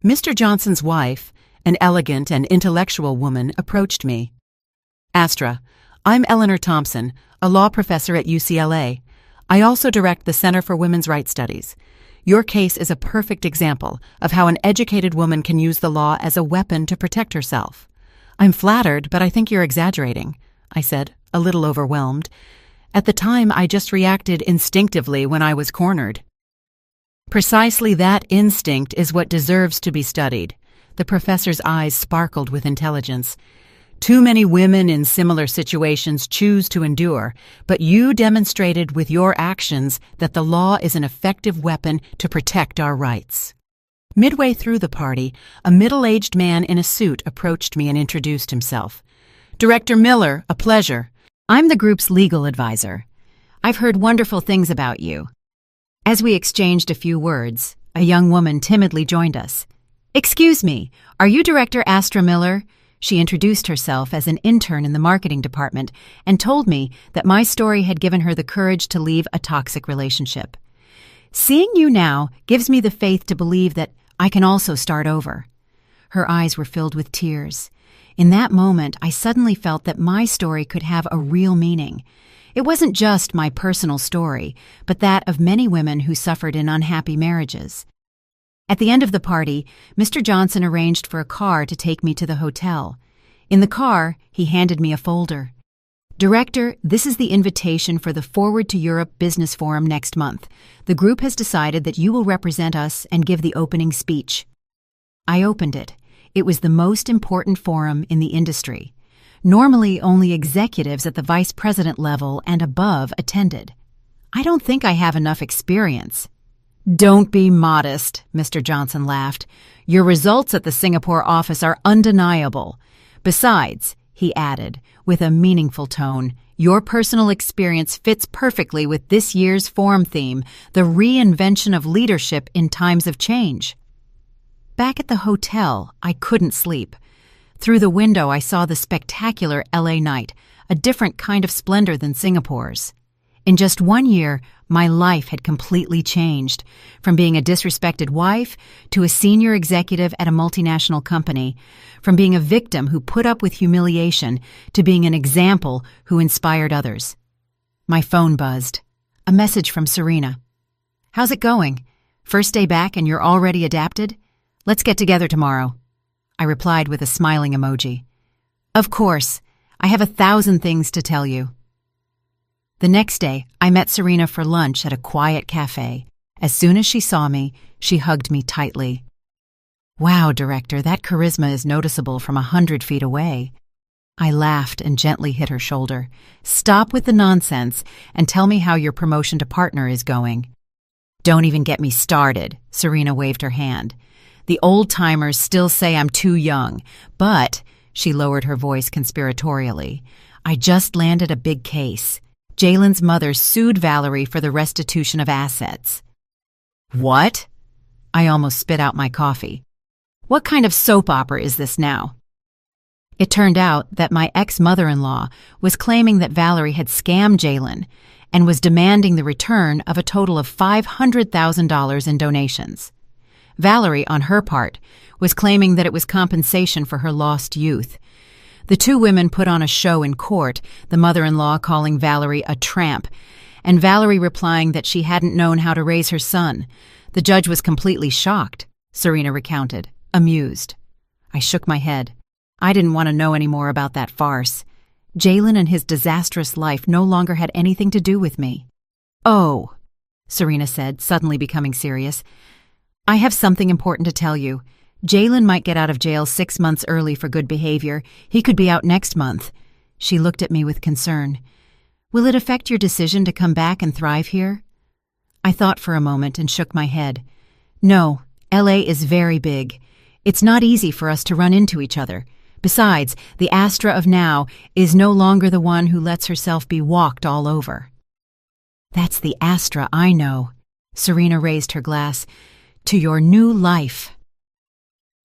Mr. Johnson's wife, an elegant and intellectual woman, approached me. "Astra, I'm Eleanor Thompson, a law professor at UCLA. I also direct the Center for Women's Rights Studies. Your case is a perfect example of how an educated woman can use the law as a weapon to protect herself." "I'm flattered, but I think you're exaggerating," I said, a little overwhelmed. At the time, I just reacted instinctively when I was cornered. "Precisely that instinct is what deserves to be studied." The professor's eyes sparkled with intelligence. "Too many women in similar situations choose to endure, but you demonstrated with your actions that the law is an effective weapon to protect our rights." Midway through the party, a middle-aged man in a suit approached me and introduced himself. "Director Miller, a pleasure. I'm the group's legal advisor. I've heard wonderful things about you." As we exchanged a few words, a young woman timidly joined us. "Excuse me, are you Director Astra Miller?" She introduced herself as an intern in the marketing department and told me that my story had given her the courage to leave a toxic relationship. "Seeing you now gives me the faith to believe that I can also start over." Her eyes were filled with tears. In that moment, I suddenly felt that my story could have a real meaning. It wasn't just my personal story, but that of many women who suffered in unhappy marriages. At the end of the party, Mr. Johnson arranged for a car to take me to the hotel. In the car, he handed me a folder. "Director, this is the invitation for the Forward to Europe Business Forum next month. The group has decided that you will represent us and give the opening speech." I opened it. It was the most important forum in the industry. Normally, only executives at the vice president level and above attended. "I don't think I have enough experience." "Don't be modest," Mr. Johnson laughed. "Your results at the Singapore office are undeniable. Besides," he added, with a meaningful tone, "your personal experience fits perfectly with this year's forum theme, the reinvention of leadership in times of change." Back at the hotel, I couldn't sleep. Through the window, I saw the spectacular LA night, a different kind of splendor than Singapore's. In just 1 year, my life had completely changed, from being a disrespected wife to a senior executive at a multinational company, from being a victim who put up with humiliation to being an example who inspired others. My phone buzzed. A message from Serena. "How's it going? First day back and you're already adapted? Let's get together tomorrow." I replied with a smiling emoji. "Of course. I have 1,000 things to tell you." The next day, I met Serena for lunch at a quiet cafe. As soon as she saw me, she hugged me tightly. "Wow, Director, that charisma is noticeable from 100 feet away." I laughed and gently hit her shoulder. "Stop with the nonsense and tell me how your promotion to partner is going." "Don't even get me started," Serena waved her hand. "The old-timers still say I'm too young, but," she lowered her voice conspiratorially, "I just landed a big case. Jalen's mother sued Valerie for the restitution of assets." "What?" I almost spit out my coffee. "What kind of soap opera is this now?" It turned out that my ex-mother-in-law was claiming that Valerie had scammed Jalen and was demanding the return of a total of $500,000 in donations. Valerie, on her part, was claiming that it was compensation for her lost youth. The two women put on a show in court, the mother-in-law calling Valerie a tramp, and Valerie replying that she hadn't known how to raise her son. The judge was completely shocked, Serena recounted. amused. I shook my head. I didn't want to know any more about that farce. Jalen and his disastrous life no longer had anything to do with me. "Oh," Serena said, suddenly becoming serious. "I have something important to tell you. Jalen might get out of jail 6 months early for good behavior. He could be out next month." She looked at me with concern. "Will it affect your decision to come back and thrive here?" I thought for a moment and shook my head. "No, LA is very big. It's not easy for us to run into each other. Besides, the Astra of now is no longer the one who lets herself be walked all over." "That's the Astra I know." Serena raised her glass. "To your new life."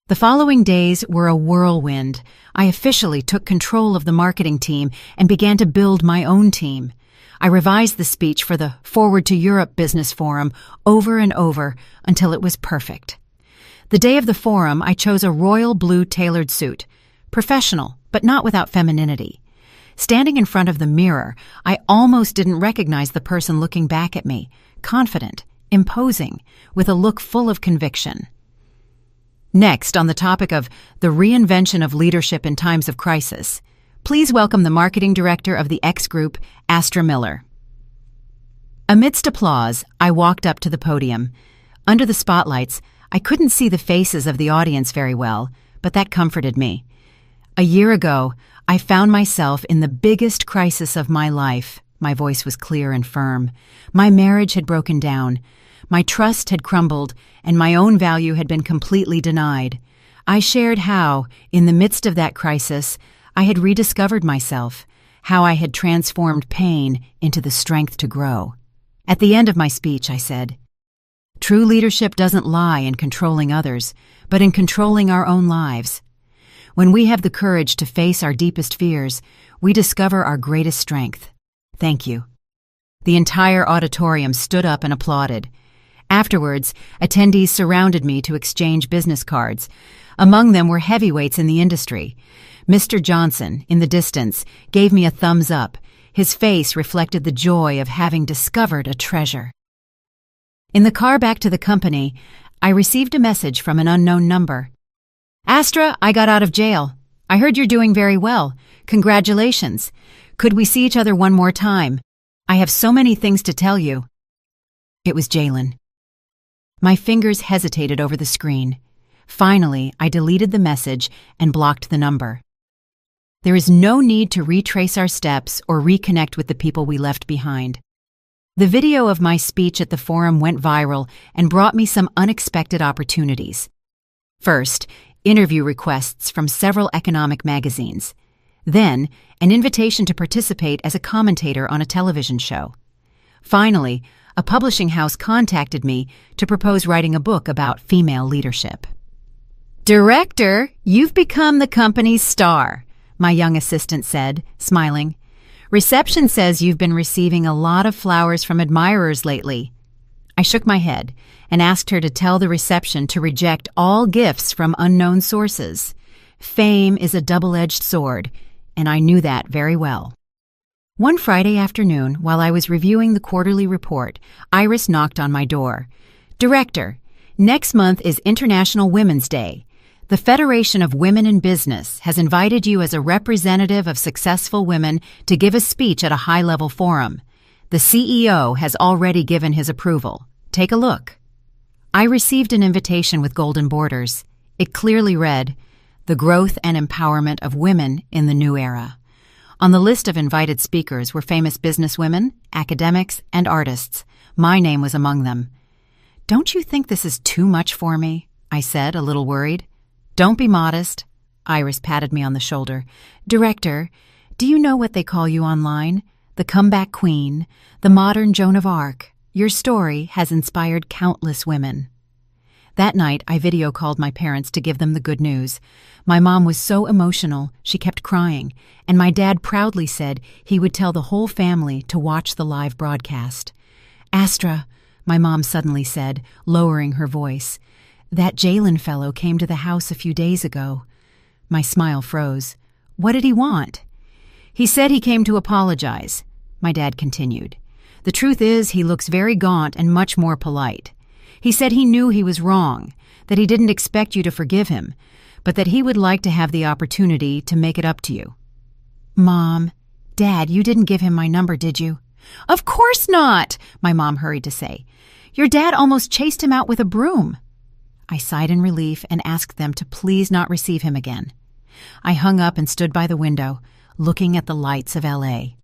The following days were a whirlwind. I officially took control of the marketing team and began to build my own team. I revised the speech for the Forward to Europe Business Forum over and over until it was perfect. The day of the forum, I chose a royal blue tailored suit. Professional, but not without femininity. Standing in front of the mirror, I almost didn't recognize the person looking back at me, confident, imposing, with a look full of conviction. Next, on the topic of the reinvention of leadership in times of crisis, please welcome the marketing director of the X Group, Astra Miller. Amidst applause, I walked up to the podium. Under the spotlights, I couldn't see the faces of the audience very well, but that comforted me. A year ago, I found myself in the biggest crisis of my life. My voice was clear and firm. My marriage had broken down. My trust had crumbled, and my own value had been completely denied. I shared how, in the midst of that crisis, I had rediscovered myself, how I had transformed pain into the strength to grow. At the end of my speech, I said, "True leadership doesn't lie in controlling others, but in controlling our own lives. When we have the courage to face our deepest fears, we discover our greatest strength. Thank you." The entire auditorium stood up and applauded. Afterwards, attendees surrounded me to exchange business cards. Among them were heavyweights in the industry. Mr. Johnson, in the distance, gave me a thumbs up. His face reflected the joy of having discovered a treasure. In the car back to the company, I received a message from an unknown number. "Astra, I got out of jail. I heard you're doing very well. Congratulations. Could we see each other one more time? I have so many things to tell you." It was Jalen. My fingers hesitated over the screen. Finally, I deleted the message and blocked the number. There is no need to retrace our steps or reconnect with the people we left behind. The video of my speech at the forum went viral and brought me some unexpected opportunities. First, interview requests from several economic magazines. Then, an invitation to participate as a commentator on a television show. Finally, a publishing house contacted me to propose writing a book about female leadership. "Director, you've become the company's star," my young assistant said, smiling. "Reception says you've been receiving a lot of flowers from admirers lately." I shook my head and asked her to tell the reception to reject all gifts from unknown sources. Fame is a double-edged sword, and I knew that very well. One Friday afternoon, while I was reviewing the quarterly report, Iris knocked on my door. "Director, next month is International Women's Day. The Federation of Women in Business has invited you as a representative of successful women to give a speech at a high-level forum. The CEO has already given his approval. Take a look." I received an invitation with golden borders. It clearly read, "The Growth and Empowerment of Women in the New Era." On the list of invited speakers were famous businesswomen, academics, and artists. My name was among them. "Don't you think this is too much for me?" I said, a little worried. "Don't be modest." Iris patted me on the shoulder. "Director, do you know what they call you online? The comeback queen, the modern Joan of Arc. Your story has inspired countless women." That night, I video called my parents to give them the good news. My mom was so emotional, she kept crying, and my dad proudly said he would tell the whole family to watch the live broadcast. "Astra," my mom suddenly said, lowering her voice, "that Jalen fellow came to the house a few days ago." My smile froze. "What did he want?" "He said he came to apologize," my dad continued. "The truth is he looks very gaunt and much more polite. He said he knew he was wrong, that he didn't expect you to forgive him, but that he would like to have the opportunity to make it up to you. Mom, Dad, you didn't give him my number, did you? Of course not, my mom hurried to say. Your dad almost chased him out with a broom. I sighed in relief and asked them to please not receive him again. I hung up and stood by the window, looking at the lights of L.A.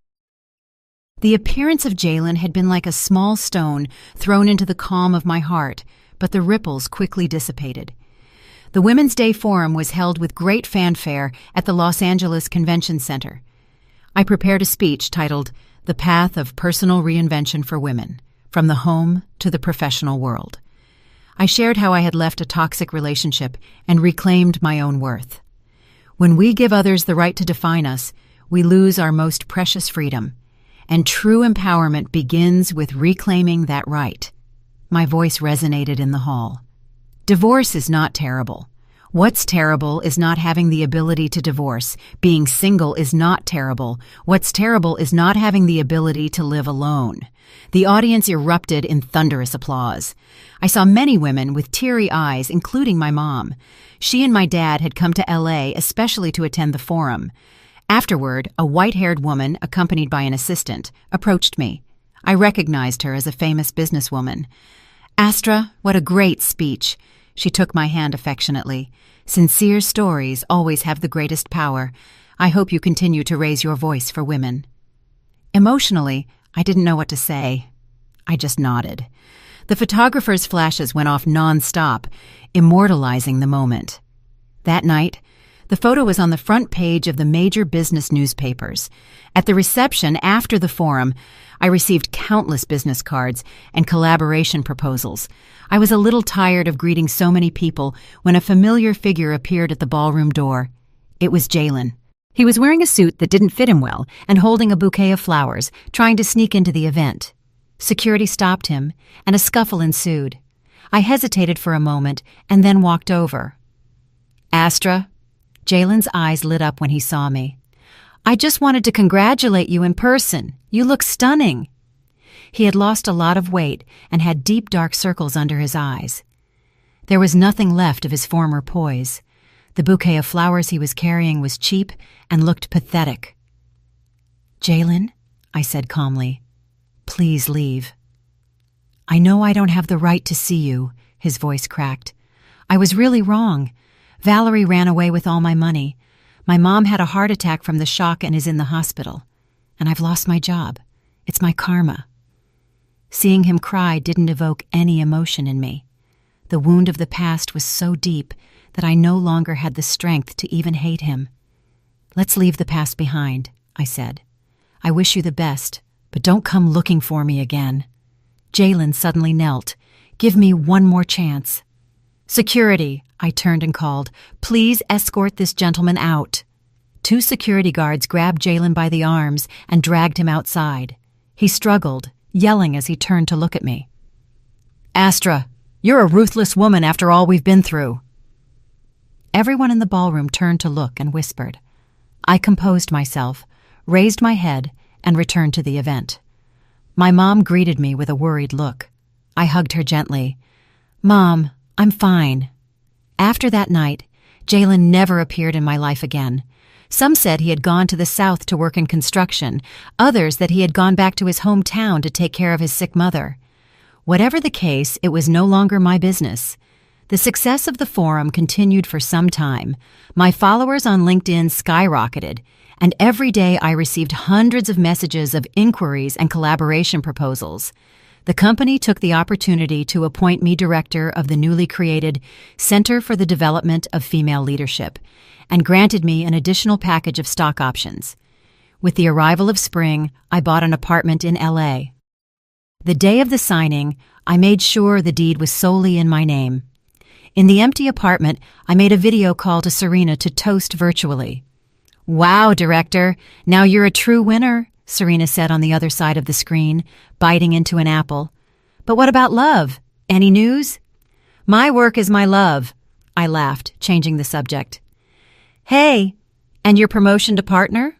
The appearance of Jalen had been like a small stone thrown into the calm of my heart, but the ripples quickly dissipated. The Women's Day Forum was held with great fanfare at the Los Angeles Convention Center. I prepared a speech titled, "The Path of Personal Reinvention for Women, from the Home to the Professional World." I shared how I had left a toxic relationship and reclaimed my own worth. When we give others the right to define us, we lose our most precious freedom, and true empowerment begins with reclaiming that right. My voice resonated in the hall. Divorce is not terrible. What's terrible is not having the ability to divorce. Being single is not terrible. What's terrible is not having the ability to live alone. The audience erupted in thunderous applause. I saw many women with teary eyes, including my mom. She and my dad had come to L.A. especially to attend the forum. Afterward, a white-haired woman, accompanied by an assistant, approached me. I recognized her as a famous businesswoman. "Astra, what a great speech." She took my hand affectionately. "Sincere stories always have the greatest power. I hope you continue to raise your voice for women." Emotionally, I didn't know what to say. I just nodded. The photographer's flashes went off non-stop, immortalizing the moment. That night, the photo was on the front page of the major business newspapers. At the reception after the forum, I received countless business cards and collaboration proposals. I was a little tired of greeting so many people when a familiar figure appeared at the ballroom door. It was Jalen. He was wearing a suit that didn't fit him well and holding a bouquet of flowers, trying to sneak into the event. Security stopped him, and a scuffle ensued. I hesitated for a moment and then walked over. "Astra?" Jalen's eyes lit up when he saw me. "I just wanted to congratulate you in person. You look stunning." He had lost a lot of weight and had deep dark circles under his eyes. There was nothing left of his former poise. The bouquet of flowers he was carrying was cheap and looked pathetic. "Jalen," I said calmly, "please leave." "I know I don't have the right to see you," his voice cracked. "I was really wrong. Valerie ran away with all my money. My mom had a heart attack from the shock and is in the hospital. And I've lost my job. It's my karma." Seeing him cry didn't evoke any emotion in me. The wound of the past was so deep that I no longer had the strength to even hate him. "Let's leave the past behind," I said. "I wish you the best, but don't come looking for me again." Jalen suddenly knelt. "Give me one more chance." "Security," I turned and called. "Please escort this gentleman out." 2 security guards grabbed Jalen by the arms and dragged him outside. He struggled, yelling as he turned to look at me. "Astra, you're a ruthless woman after all we've been through." Everyone in the ballroom turned to look and whispered. I composed myself, raised my head, and returned to the event. My mom greeted me with a worried look. I hugged her gently. "Mom, I'm fine." After that night, Jalen never appeared in my life again. Some said he had gone to the South to work in construction, others that he had gone back to his hometown to take care of his sick mother. Whatever the case, it was no longer my business. The success of the forum continued for some time. My followers on LinkedIn skyrocketed, and every day I received hundreds of messages of inquiries and collaboration proposals. The company took the opportunity to appoint me director of the newly created Center for the Development of Female Leadership and granted me an additional package of stock options. With the arrival of spring, I bought an apartment in L.A. The day of the signing, I made sure the deed was solely in my name. In the empty apartment, I made a video call to Serena to toast virtually. "Wow, director, now you're a true winner," Serena said on the other side of the screen, biting into an apple. "But what about love? Any news?" "My work is my love," I laughed, changing the subject. "Hey, and your promotion to partner?"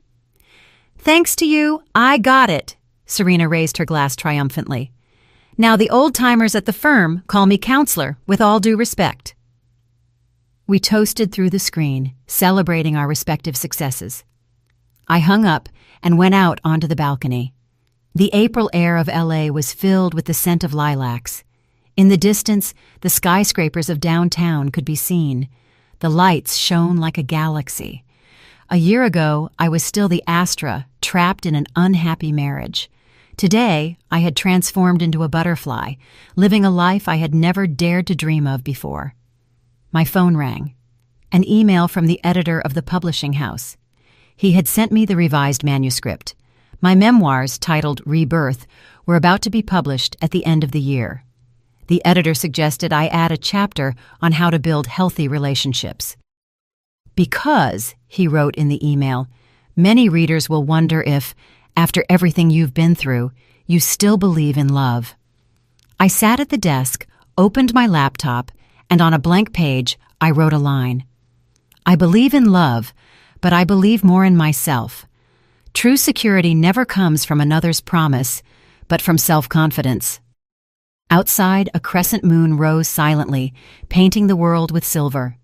"Thanks to you, I got it," Serena raised her glass triumphantly. Now the old-timers at the firm call me counselor, with all due respect." We toasted through the screen, celebrating our respective successes. I hung up and went out onto the balcony. The April air of LA was filled with the scent of lilacs. In the distance, the skyscrapers of downtown could be seen. The lights shone like a galaxy. A year ago, I was still the Astra, trapped in an unhappy marriage. Today, I had transformed into a butterfly, living a life I had never dared to dream of before. My phone rang. An email from the editor of the publishing house. He had sent me the revised manuscript. My memoirs, titled Rebirth, were about to be published at the end of the year. The editor suggested I add a chapter on how to build healthy relationships. "Because," he wrote in the email, "many readers will wonder if, after everything you've been through, you still believe in love." I sat at the desk, opened my laptop, and on a blank page, I wrote a line. "I believe in love, but I believe more in myself. True security never comes from another's promise, but from self-confidence." Outside, a crescent moon rose silently, painting the world with silver.